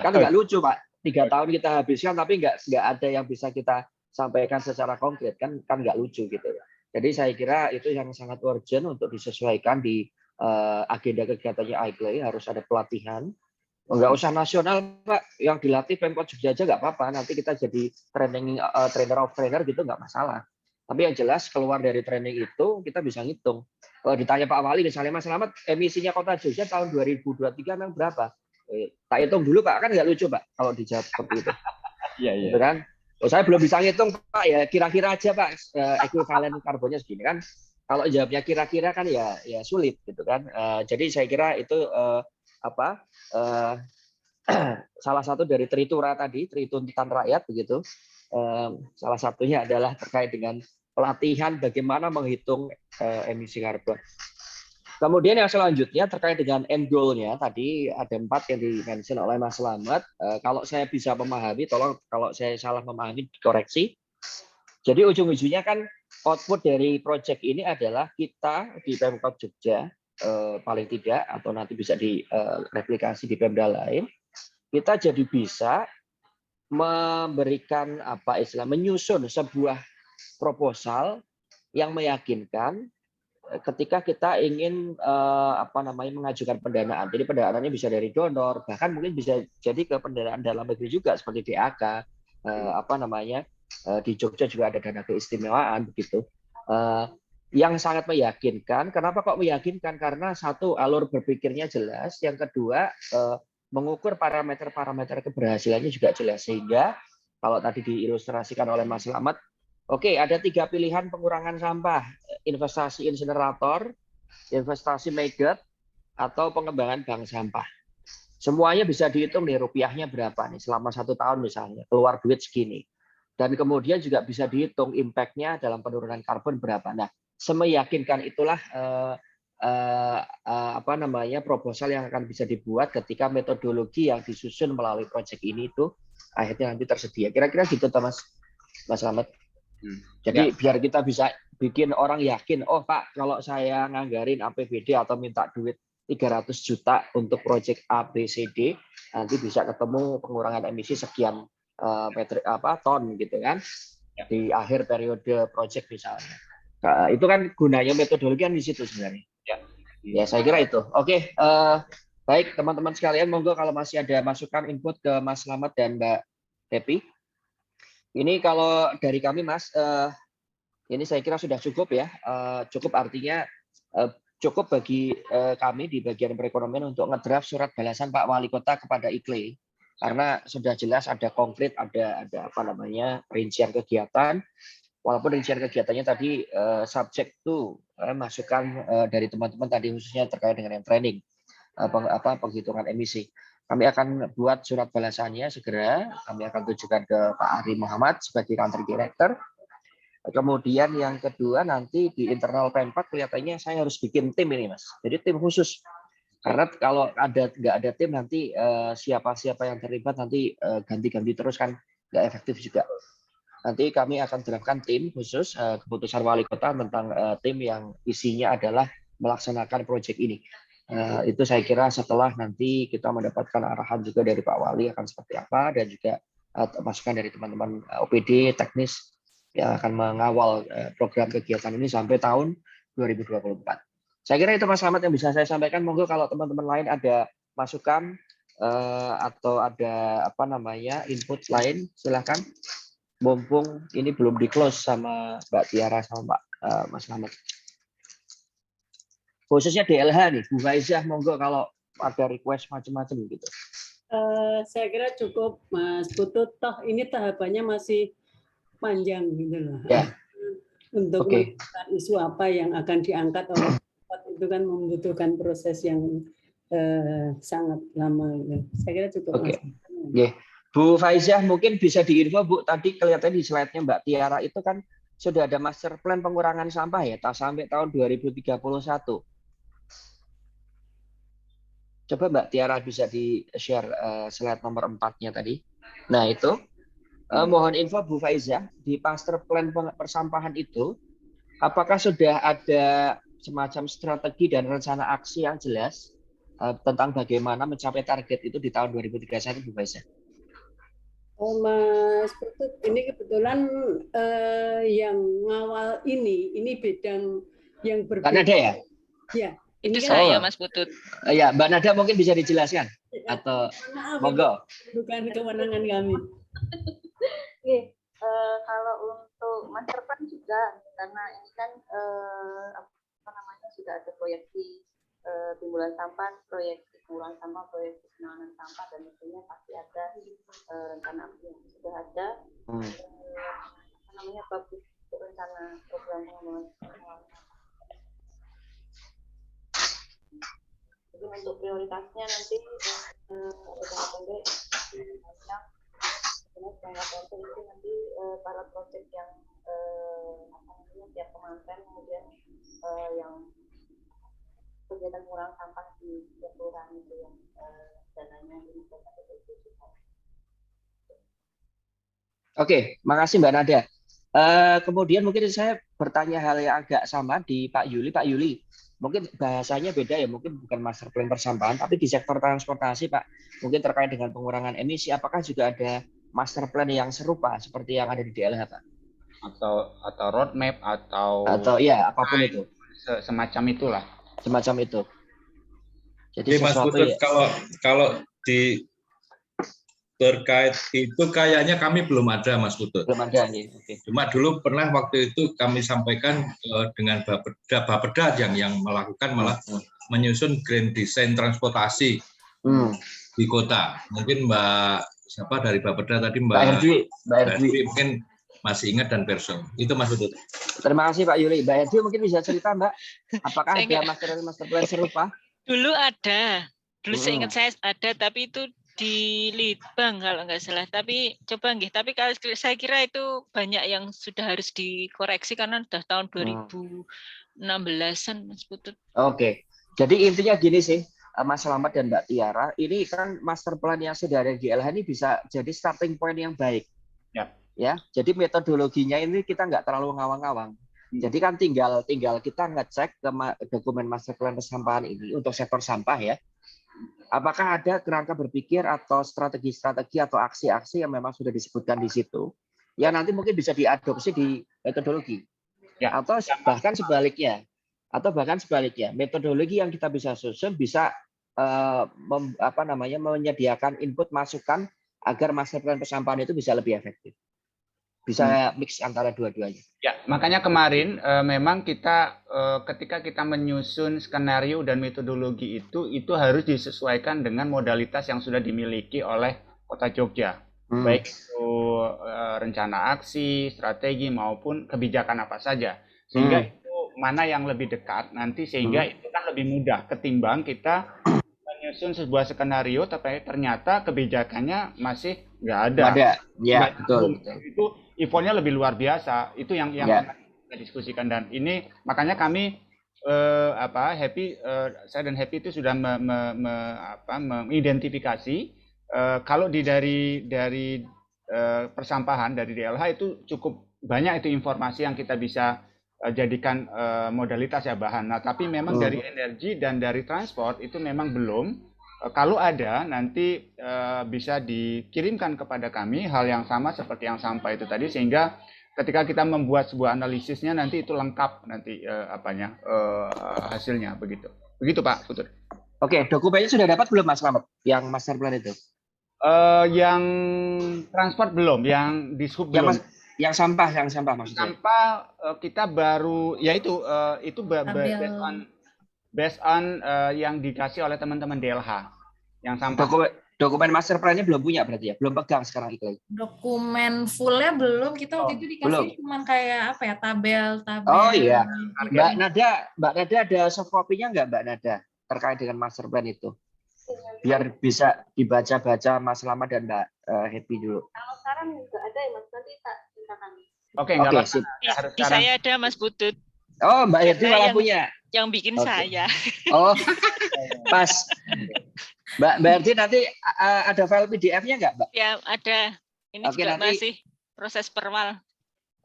Kan nggak lucu, Pak. 3 tahun kita habiskan tapi nggak ada yang bisa kita sampaikan secara konkret, kan nggak lucu gitu. Jadi saya kira itu yang sangat urgent untuk disesuaikan di agenda kegiatannya ICLEI. Harus ada pelatihan. Nggak usah nasional, Pak. Yang dilatih Pemkot Jogja aja nggak apa-apa. Nanti kita jadi trainer of trainer gitu nggak masalah. Tapi yang jelas keluar dari training itu kita bisa ngitung. Kalau ditanya Pak Wali misalnya, Mas Slamet, emisinya Kota Jogja tahun 2023 memang berapa? Tak hitung dulu, Pak. Kan nggak lucu, Pak, kalau dijawab seperti itu.
Iya.
Gitu kan? Oh, saya belum bisa ngitung, Pak. Ya kira-kira aja, Pak. Ekuivalen karbonnya segini kan. Kalau jawabnya kira-kira kan ya sulit gitu kan. Jadi saya kira itu salah satu dari tritura tadi, trituntutan rakyat begitu. Salah satunya adalah terkait dengan pelatihan bagaimana menghitung emisi karbon. Kemudian yang selanjutnya terkait dengan end goal-nya, tadi ada 4 yang di-mention oleh Mas Slamet. Kalau saya bisa memahami, tolong kalau saya salah memahami dikoreksi. Jadi ujung-ujungnya kan output dari proyek ini adalah kita di Pemkot Jogja, paling tidak, atau nanti bisa direplikasi di Pemda lain, kita jadi bisa memberikan menyusun sebuah proposal yang meyakinkan ketika kita ingin mengajukan pendanaan. Jadi pendanaannya bisa dari donor, bahkan mungkin bisa jadi ke pendanaan dalam negeri juga seperti DAK, di Jogja juga ada dana keistimewaan begitu. Yang sangat meyakinkan. Kenapa kok meyakinkan? Karena satu, alur berpikirnya jelas, yang kedua mengukur parameter-parameter keberhasilannya juga jelas, sehingga kalau tadi diilustrasikan oleh Mas Slamet, oke, ada 3 pilihan pengurangan sampah: investasi insinerator, investasi maggot, atau pengembangan bank sampah. Semuanya bisa dihitung nih rupiahnya berapa nih selama 1 tahun misalnya, keluar duit segini. Dan kemudian juga bisa dihitung impact-nya dalam penurunan karbon berapa. Nah, semeyakinkan itulah proposal yang akan bisa dibuat ketika metodologi yang disusun melalui proyek ini itu akhirnya nanti tersedia. Kira-kira gitu, Mas Slamet. Jadi biar kita bisa bikin orang yakin, oh Pak, kalau saya nganggarin APBD atau minta duit 300 juta untuk proyek A, B, C, D, nanti bisa ketemu pengurangan emisi sekian ton gitu kan, di akhir periode proyek misalnya. Nah, itu kan gunanya metodologi kan di situ sebenarnya. Ya, saya kira itu. Oke, baik teman-teman sekalian, monggo kalau masih ada masukan input ke Mas Slamet dan Mbak Happy. Ini kalau dari kami, Mas, ini saya kira sudah cukup ya. Cukup artinya cukup bagi kami di bagian perekonomian untuk ngedraft surat balasan Pak Wali Kota kepada ICLEI. Karena sudah jelas ada konkret, ada rincian kegiatan. Walaupun rincian kegiatannya tadi subject to masukan dari teman-teman tadi khususnya terkait dengan yang training, penghitungan emisi. Kami akan buat surat balasannya segera. Kami akan tujukan ke Pak Ari Muhammad sebagai country director. Kemudian yang kedua nanti di internal Pemkot kelihatannya saya harus bikin tim ini, Mas. Jadi tim khusus. Karena kalau nggak ada tim nanti siapa-siapa yang terlibat nanti ganti-ganti terus kan nggak efektif juga. Nanti kami akan terapkan tim khusus keputusan Wali Kota tentang tim yang isinya adalah melaksanakan proyek ini. Itu saya kira setelah nanti kita mendapatkan arahan juga dari Pak Wali akan seperti apa, dan juga masukan dari teman-teman OPD teknis yang akan mengawal program kegiatan ini sampai tahun 2024. Saya kira itu Mas Slamet yang bisa saya sampaikan. Monggo kalau teman-teman lain ada masukan atau ada input lain, silahkan. Mumpung ini belum di-close sama Mbak Tiara sama Mas Slamet. Khususnya DLH nih, Bu Faiza, monggo kalau ada request macam-macam gitu.
Saya kira cukup, Mas Putut. Toh ini tahapannya masih panjang gitu loh.
Ya.
Untuk isu apa yang akan diangkat oleh itu kan membutuhkan proses yang sangat lama. Gitu. Saya kira cukup.
Oke. Yeah. Bu Faizah mungkin bisa diinfo Bu, tadi kelihatan di slide-nya Mbak Tiara itu kan sudah ada master plan pengurangan sampah ya, sampai tahun 2031. Coba Mbak Tiara bisa di-share slide nomor 4-nya tadi. Nah itu, mohon info Bu Faizah, di master plan persampahan itu, apakah sudah ada semacam strategi dan rencana aksi yang jelas tentang bagaimana mencapai target itu di tahun 2031 Bu Faizah?
Oh Mas Putut, ini kebetulan yang ngawal ini bidang yang berbeda.
Kan ada ya?
Ya.
Itu
Ini
saya Mas Putut.
Ya, Mbak Nada mungkin bisa dijelaskan atau
maaf,
monggo.
Bukan kewenangan kami.
Oke, kalau untuk master plan juga, karena ini kan apa namanya sudah ada proyeksi timbulan sampah, proyeksi pengurangan sampah, proyeksi penanganan sampah, dan tentunya pasti ada rencana aksi yang sudah ada. Apa namanya bagus rencana program pengembangan. Jadi untuk prioritasnya nanti jangka pendek itu nanti para proyek yang apa namanya tiap kementerian kemudian yang kegiatan pengurangan sampah di kelurahan itu yang dananya 5,7 juta.
Oke, makasih Mbak Nada. Kemudian mungkin saya bertanya hal yang agak sama di Pak Yuli. Pak Yuli, mungkin bahasanya beda ya, mungkin bukan master plan persampahan, tapi di sektor transportasi Pak, mungkin terkait dengan pengurangan emisi, apakah juga ada master plan yang serupa seperti yang ada di DLH Pak?
Atau roadmap atau
ya apapun itu.
Semacam itulah.
Semacam itu. Jadi
Mas
sesuatu
Putut,
ya.
kalau di terkait itu kayaknya kami belum ada Mas Putut.
Belum ada nih. Oke.
Cuma dulu pernah waktu itu kami sampaikan dengan Bapeda yang melakukan malah menyusun grand design transportasi di kota. Mungkin Mbak siapa dari Bapeda tadi Mbak Herdwi mungkin masih ingat dan person. Itu Mas Putut.
Terima kasih Pak Yuli. Mbak Herdwi mungkin bisa cerita Mbak, apakah ada master plan serupa?
Dulu ada. Dulu seingat saya ada, tapi itu di Litbang kalau nggak salah. Tapi coba nggih. Tapi kalau saya kira itu banyak yang sudah harus dikoreksi karena sudah tahun 2016-an Mas Putut.
Oke. Jadi intinya gini sih, Mas Slamet dan Mbak Tiara, ini kan master plan yang sudah ada di LH ini bisa jadi starting point yang baik. Ya, jadi metodologinya ini kita nggak terlalu ngawang-ngawang. Jadi kan tinggal kita ngecek ke dokumen master plan persampahan ini untuk sektor sampah ya. Apakah ada kerangka berpikir atau strategi-strategi atau aksi-aksi yang memang sudah disebutkan di situ, yang nanti mungkin bisa diadopsi di metodologi, atau bahkan sebaliknya, metodologi yang kita bisa susun bisa menyediakan input masukan agar master plan persampahan itu bisa lebih efektif. Bisa mix antara dua-duanya.
Ya, makanya kemarin memang kita ketika kita menyusun skenario dan metodologi itu harus disesuaikan dengan modalitas yang sudah dimiliki oleh Kota Jogja. Baik itu rencana aksi, strategi maupun kebijakan apa saja. Sehingga itu mana yang lebih dekat nanti sehingga itu kan lebih mudah ketimbang kita menyusun sebuah skenario tapi ternyata kebijakannya masih nggak ada.
Ya, betul.
Itu effortnya lebih luar biasa. Itu yang kita diskusikan dan ini makanya kami saya dan Happy itu sudah mengidentifikasi kalau dari persampahan dari DLH itu cukup banyak itu informasi yang kita bisa jadikan modalitas ya bahan. Nah, tapi memang dari energi dan dari transport itu memang belum. Kalau ada nanti bisa dikirimkan kepada kami hal yang sama seperti yang sampah itu tadi sehingga ketika kita membuat sebuah analisisnya nanti itu lengkap nanti hasilnya begitu. Begitu Pak Putut.
Oke, dokumennya sudah dapat belum Mas Slamet yang master plan itu?
Yang transport belum, yang dishub belum.
Yang sampah maksudnya.
Sampah kita baru yaitu itu based on yang dikasih oleh teman-teman DLH yang sampah.
Dokumen master plan-nya belum punya berarti ya? Belum pegang sekarang itu.
Dokumen full-nya belum, kita waktu itu dikasih cuma kayak apa ya, tabel.
Oh iya. Mbak Nada ada soft copy-nya nggak Mbak Nada terkait dengan master plan itu? biar bisa dibaca-baca Mas Slamet dan Mbak Happy dulu.
Kalau sekarang nggak ada ya Mas, nanti tak ceritakan.
Oke, nggak
Oke,
apa-apa.
sip.
Harus
Di
sekarang.
saya ada Mas Putut.
Oh, Mbak Herdi
Karena
malah
yang-
punya.
Yang bikin
Oke.
saya.
Oh, pas. Mbak Herdi nanti ada file PDF-nya nggak, Mbak?
Ya ada. Ini
Oke,
juga
nanti-
masih proses perwal.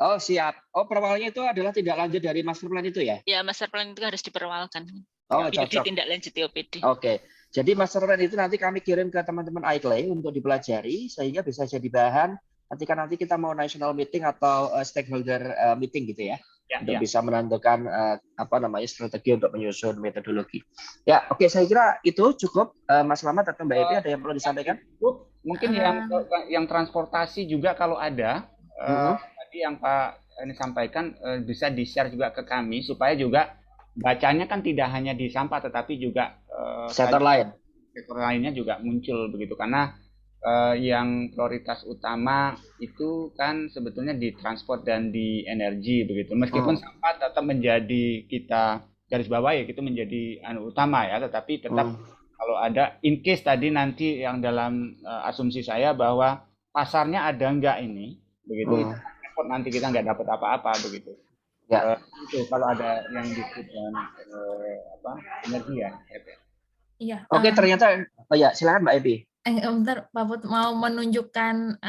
Oh, siap. Oh, perwalnya itu adalah tidak lanjut dari master plan itu ya?
Ya master plan itu harus diperwalkan.
Oh,
Biar
cocok.
ditindaklanjuti OPD.
Oke. Jadi master plan itu nanti kami kirim ke teman-teman iClay untuk dipelajari sehingga bisa jadi bahan ketika nanti kita mau national meeting atau stakeholder meeting gitu ya. Untuk bisa menentukan strategi untuk menyusun metodologi. Ya, oke, saya kira itu cukup. Mas Slamet atau Mbak Evi ada yang perlu disampaikan?
Mungkin yang transportasi juga kalau ada tadi yang Pak ini sampaikan bisa di-share juga ke kami supaya juga bacanya kan tidak hanya di sampah tetapi juga
sektor lainnya
juga muncul begitu karena yang prioritas utama itu kan sebetulnya di transport dan di energi begitu. Meskipun sampah tetap menjadi kita garis bawahi itu menjadi utama ya, tetapi tetap kalau ada in case tadi nanti yang dalam asumsi saya bahwa pasarnya ada enggak ini begitu itu repot nanti kita nggak dapat apa-apa begitu.
Ya.
Itu kalau ada yang disebut dengan energi ya.
Iya.
Oke, ternyata ya silakan Mbak Evi.
Bentar, Pak Put mau menunjukkan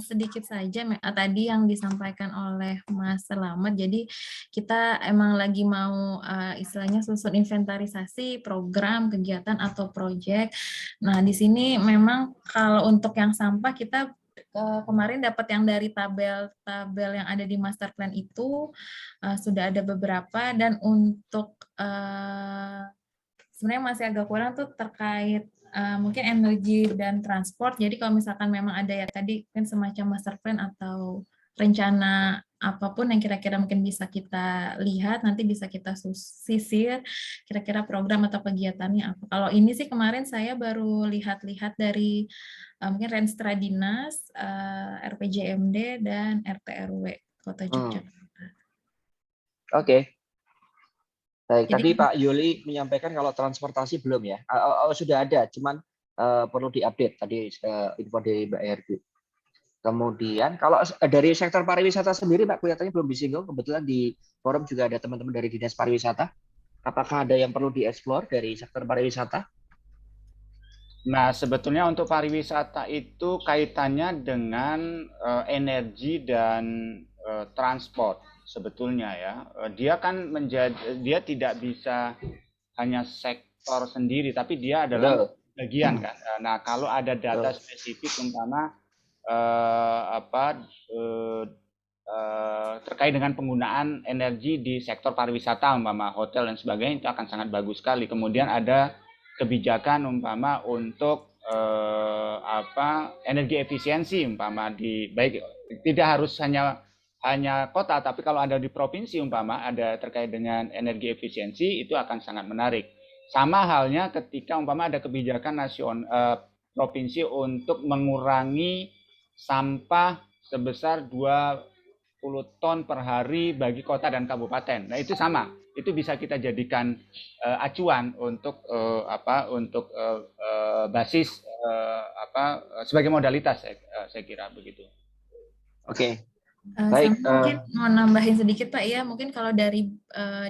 sedikit saja tadi yang disampaikan oleh Mas Slamet. Jadi kita emang lagi mau istilahnya susun inventarisasi program, kegiatan atau proyek. Nah di sini memang kalau untuk yang sampah kita kemarin dapat yang dari tabel yang ada di master plan itu sudah ada beberapa dan untuk sebenarnya masih agak kurang tuh terkait mungkin energi dan transport. Jadi kalau misalkan memang ada ya tadi kan semacam master plan atau rencana apapun yang kira-kira mungkin bisa kita lihat, nanti bisa kita sisir kira-kira program atau kegiatannya apa. Kalau ini sih kemarin saya baru lihat-lihat dari mungkin Renstra Dinas, RPJMD, dan RT RW Kota Yogyakarta.
Oke. Baik,
Jadi,
tadi Pak Yuli menyampaikan kalau transportasi belum ya. Sudah ada, cuman perlu diupdate tadi info dari Mbak Herdi. Kemudian kalau dari sektor pariwisata sendiri Pak kelihatannya belum disinggung. Kebetulan di forum juga ada teman-teman dari Dinas Pariwisata. Apakah ada yang perlu dieksplor dari sektor pariwisata?
Nah, sebetulnya untuk pariwisata itu kaitannya dengan energi dan transport sebetulnya ya. Dia kan dia tidak bisa hanya sektor sendiri, tapi dia adalah bagian kan. Nah, kalau ada data spesifik umpama terkait dengan penggunaan energi di sektor pariwisata umpama hotel dan sebagainya itu akan sangat bagus sekali. Kemudian ada kebijakan umpama untuk energi efisiensi umpama baik tidak harus hanya kota tapi kalau ada di provinsi umpama ada terkait dengan energi efisiensi itu akan sangat menarik. Sama halnya ketika umpama ada kebijakan provinsi untuk mengurangi sampah sebesar 20 ton per hari bagi kota dan kabupaten. Nah, itu sama. Itu bisa kita jadikan acuan untuk basis sebagai modalitas saya kira begitu.
Oke. Baik.
Mungkin mau nambahin sedikit Pak ya, mungkin kalau dari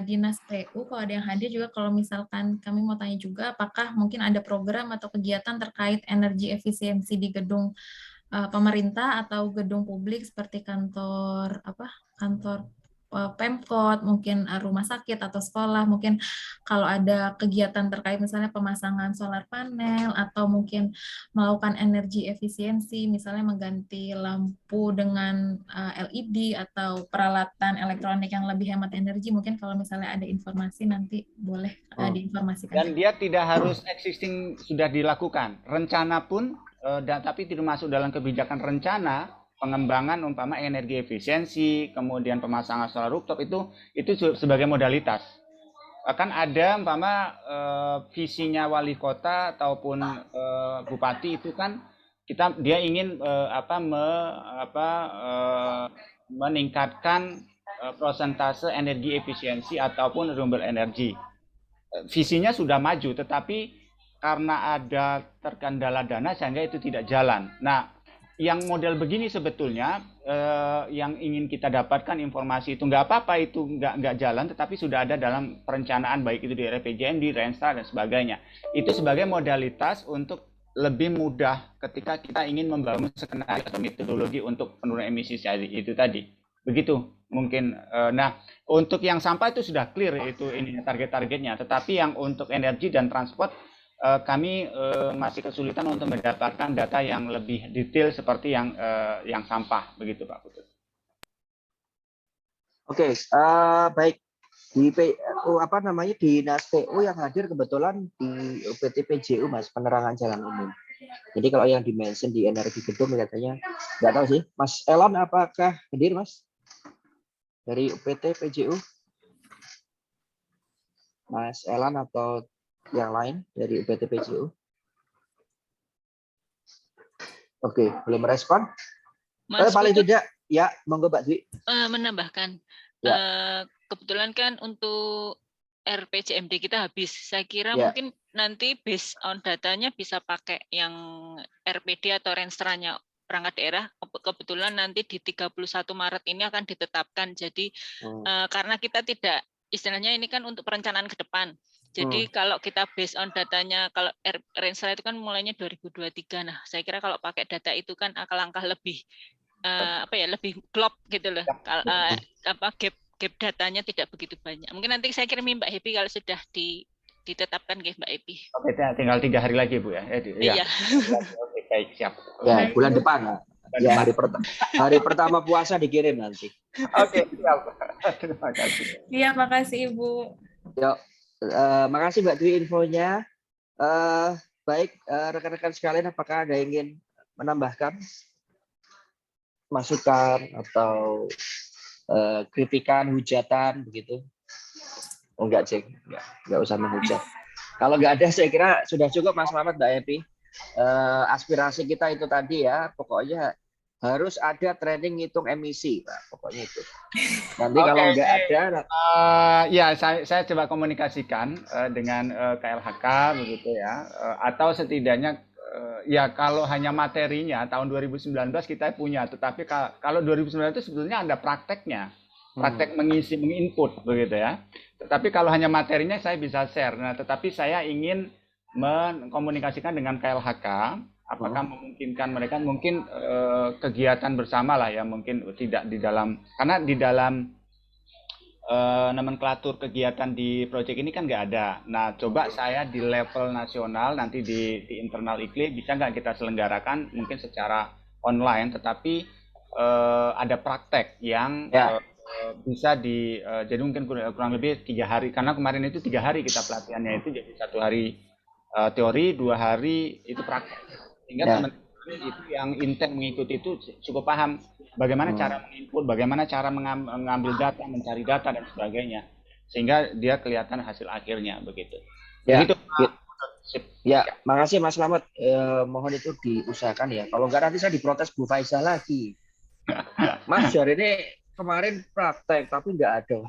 Dinas PU kalau ada yang hadir juga kalau misalkan kami mau tanya juga apakah mungkin ada program atau kegiatan terkait energi efisiensi di gedung pemerintah atau gedung publik seperti kantor Pemkot, mungkin rumah sakit atau sekolah, mungkin kalau ada kegiatan terkait misalnya pemasangan solar panel atau mungkin melakukan energi efisiensi, misalnya mengganti lampu dengan LED atau peralatan elektronik yang lebih hemat energi, mungkin kalau misalnya ada informasi nanti boleh diinformasikan.
Dan dia tidak harus existing sudah dilakukan, rencana pun tapi tidak masuk dalam kebijakan rencana pengembangan umpama energi efisiensi, kemudian pemasangan solar rooftop itu sebagai modalitas. Akan ada umpama visinya wali kota ataupun bupati itu kan dia ingin meningkatkan persentase energi efisiensi ataupun renewable energy. Visinya sudah maju, tetapi karena ada terkendala dana sehingga itu tidak jalan. Nah, yang model begini sebetulnya yang ingin kita dapatkan informasi itu nggak apa-apa itu nggak jalan, tetapi sudah ada dalam perencanaan baik itu di RPJMD, di Renstra dan sebagainya. Itu sebagai modalitas untuk lebih mudah ketika kita ingin membangun skenario atau metodologi untuk penurunan emisi itu tadi. Begitu mungkin. Nah, untuk yang sampah itu sudah clear itu ini target-targetnya, tetapi yang untuk energi dan transport kami masih kesulitan untuk mendapatkan data yang lebih detail seperti yang sampah, begitu Pak Putut.
Oke, baik di apa namanya Dinas PU yang hadir kebetulan di UPT PJU Mas, penerangan jalan umum. Jadi kalau yang dimention di energi gedung katanya nggak tahu sih. Mas Elon apakah hadir Mas dari UPT PJU? Mas Elon atau yang lain dari UPT PJU? Oke, belum respon. Paling tidak ya, monggo Mbak Dwi.
Menambahkan, kebetulan kan untuk RPJMD kita habis. Saya kira mungkin nanti based on datanya bisa pakai yang RPD atau Renstranya perangkat daerah. Kebetulan nanti di 31 Maret ini akan ditetapkan. Jadi karena kita tidak, istilahnya ini kan untuk perencanaan ke depan. Jadi kalau kita based on datanya, kalau Renstra itu kan mulainya 2023. Nah, saya kira kalau pakai data itu kan akan langkah lebih lebih klop gitu loh. Gap datanya tidak begitu banyak. Mungkin nanti saya kirimi Mbak Happy kalau sudah ditetapkan Mbak Happy.
Oke, tinggal 3 hari lagi Bu ya.
Iya.
Oke, baik, siap.
Ya, bulan depan. Ya, hari pertama puasa dikirim nanti.
Oke, siap. Terima kasih.
Iya, makasih Ibu.
Yuk. Makasih Mbak Dwi infonya. Baik, rekan-rekan sekalian, apakah ada yang ingin menambahkan masukan atau kritikan, hujatan begitu? Oh enggak, Cek. Enggak usah menghujat. Kalau enggak ada, saya kira sudah cukup Mas Mamat, Mbak Epi. Aspirasi kita itu tadi ya, pokoknya harus ada training ngitung emisi, Pak. Pokoknya itu. Nanti kalau nggak ada,
ya saya coba komunikasikan dengan KLHK begitu ya, atau setidaknya ya kalau hanya materinya tahun 2019 kita punya, tetapi kalau 2019 itu sebetulnya ada prakteknya, praktek menginput begitu ya. Tetapi kalau hanya materinya saya bisa share. Nah, tetapi saya ingin mengkomunikasikan dengan KLHK. Apakah memungkinkan mereka mungkin kegiatan bersama lah ya, mungkin tidak di dalam, karena di dalam nomenklatur kegiatan di proyek ini kan nggak ada. Nah, coba saya di level nasional nanti di internal IKLI bisa nggak kita selenggarakan mungkin secara online, tetapi ada praktek yang bisa jadi mungkin kurang lebih 3 hari, karena kemarin itu 3 hari kita pelatihannya itu, jadi 1 hari teori, 2 hari itu praktek. Sehingga teman-teman itu yang intens mengikuti itu cukup paham bagaimana cara menginput, bagaimana cara mengambil data, mencari data dan sebagainya, sehingga dia kelihatan hasil akhirnya begitu. Begitu.
Ya, makasih Mas Slamet. Mohon itu diusahakan ya. Kalau enggak nanti saya diprotes Bu Faisal lagi. Mas Jar ini kemarin praktek tapi enggak ada.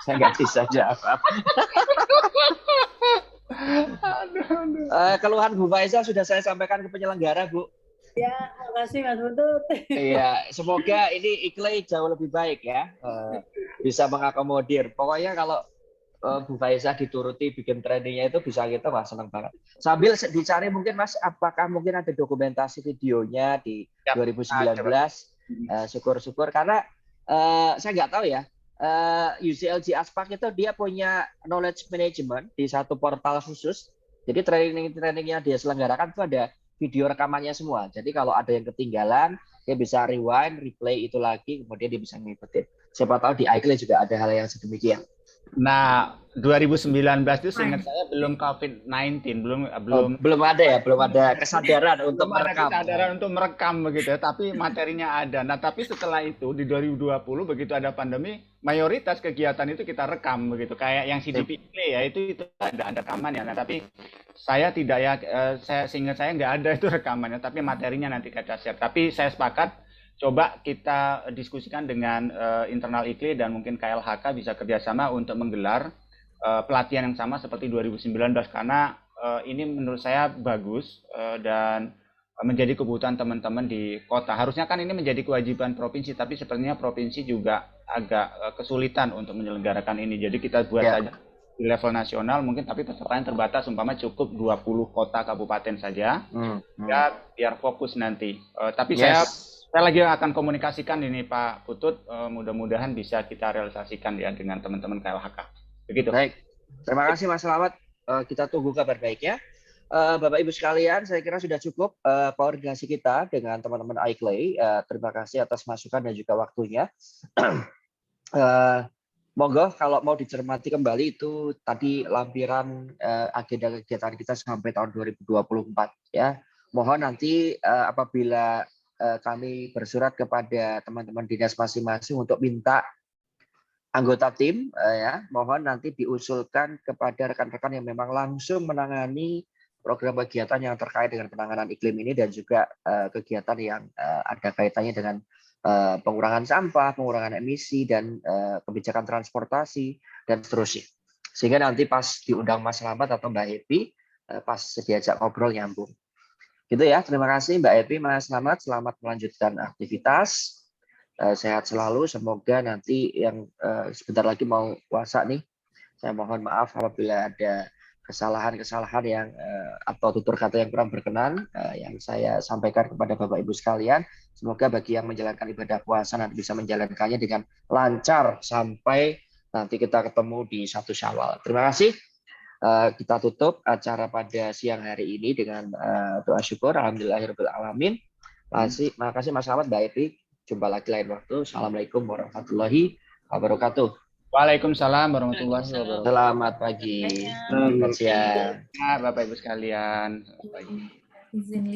Saya nggak bisa jawab. Keluhan Bu Faisal sudah saya sampaikan ke penyelenggara, Bu.
Ya, makasih Mas Putut.
Iya, semoga ini IKLI jauh lebih baik ya, bisa mengakomodir. Pokoknya kalau Bu Faisal dituruti bikin trainingnya itu bisa kita, wah senang banget. Sambil dicari mungkin Mas, apakah mungkin ada dokumentasi videonya di 2019? Syukur-syukur karena saya nggak tahu ya. UCLG Aspak itu dia punya knowledge management di satu portal khusus. Jadi training-trainingnya dia selenggarakan itu ada video rekamannya semua. Jadi kalau ada yang ketinggalan, dia bisa rewind, replay itu lagi, kemudian dia bisa ngikutin. Siapa tahu di IKLI juga ada hal yang sedemikian.
Nah, 2019 itu seingat saya belum COVID-19,
belum ada ya, belum ada kesadaran untuk merekam.
Kesadaran untuk merekam begitu ya, tapi materinya ada. Nah, tapi setelah itu di 2020 begitu ada pandemi, mayoritas kegiatan itu kita rekam begitu. Kayak yang CDP ya, itu ada rekamannya. Nah, tapi saya tidak ya, seingat saya nggak ada itu rekamannya, tapi materinya nanti kita share. Tapi saya sepakat, coba kita diskusikan dengan internal IKLI dan mungkin KLHK bisa kerjasama untuk menggelar pelatihan yang sama seperti 2019, karena ini menurut saya bagus dan menjadi kebutuhan teman-teman di kota. Harusnya kan ini menjadi kewajiban provinsi, tapi sepertinya provinsi juga agak kesulitan untuk menyelenggarakan ini. Jadi kita buat saja di level nasional mungkin, tapi pesertanya terbatas, umpama cukup 20 kota kabupaten saja. Ya, biar fokus nanti. Tapi saya lagi akan komunikasikan ini Pak Putut, mudah-mudahan bisa kita realisasikan ya dengan teman-teman KLHK. Begitu.
Baik, terima kasih Mas Selamat. Kita tunggu kabar baiknya. Bapak Ibu sekalian, saya kira sudah cukup koordinasi kita dengan teman-teman iClay. Terima kasih atas masukan dan juga waktunya. Monggo kalau mau dicermati kembali itu tadi lampiran agenda kegiatan kita sampai tahun 2024 ya. Mohon nanti apabila kami bersurat kepada teman-teman dinas masing-masing untuk minta anggota tim ya, mohon nanti diusulkan kepada rekan-rekan yang memang langsung menangani program kegiatan yang terkait dengan penanganan iklim ini dan juga kegiatan yang ada kaitannya dengan pengurangan sampah, pengurangan emisi, dan kebijakan transportasi, dan seterusnya. Sehingga nanti pas diundang Mas Selamat atau Mbak Happy, pas diajak ngobrol nyambung. Gitu ya, terima kasih Mbak Happy, Mas Selamat, selamat melanjutkan aktivitas. Sehat selalu, semoga nanti yang sebentar lagi mau puasa nih, saya mohon maaf apabila ada kesalahan-kesalahan yang atau tutur kata yang kurang berkenan yang saya sampaikan kepada Bapak Ibu sekalian. Semoga bagi yang menjalankan ibadah puasa nanti bisa menjalankannya dengan lancar sampai nanti kita ketemu di 1 Syawal. Terima kasih. Kita tutup acara pada siang hari ini dengan doa syukur. Alhamdulillahirabbil alamin. Terima kasih Mas Selamat, Mbak Evi. Jumpa lagi lain waktu. Assalamualaikum warahmatullahi wabarakatuh.
Waalaikumsalam warahmatullahi wabarakatuh.
Selamat pagi. Selamat siang.
Bapak Ibu sekalian. Selamat pagi.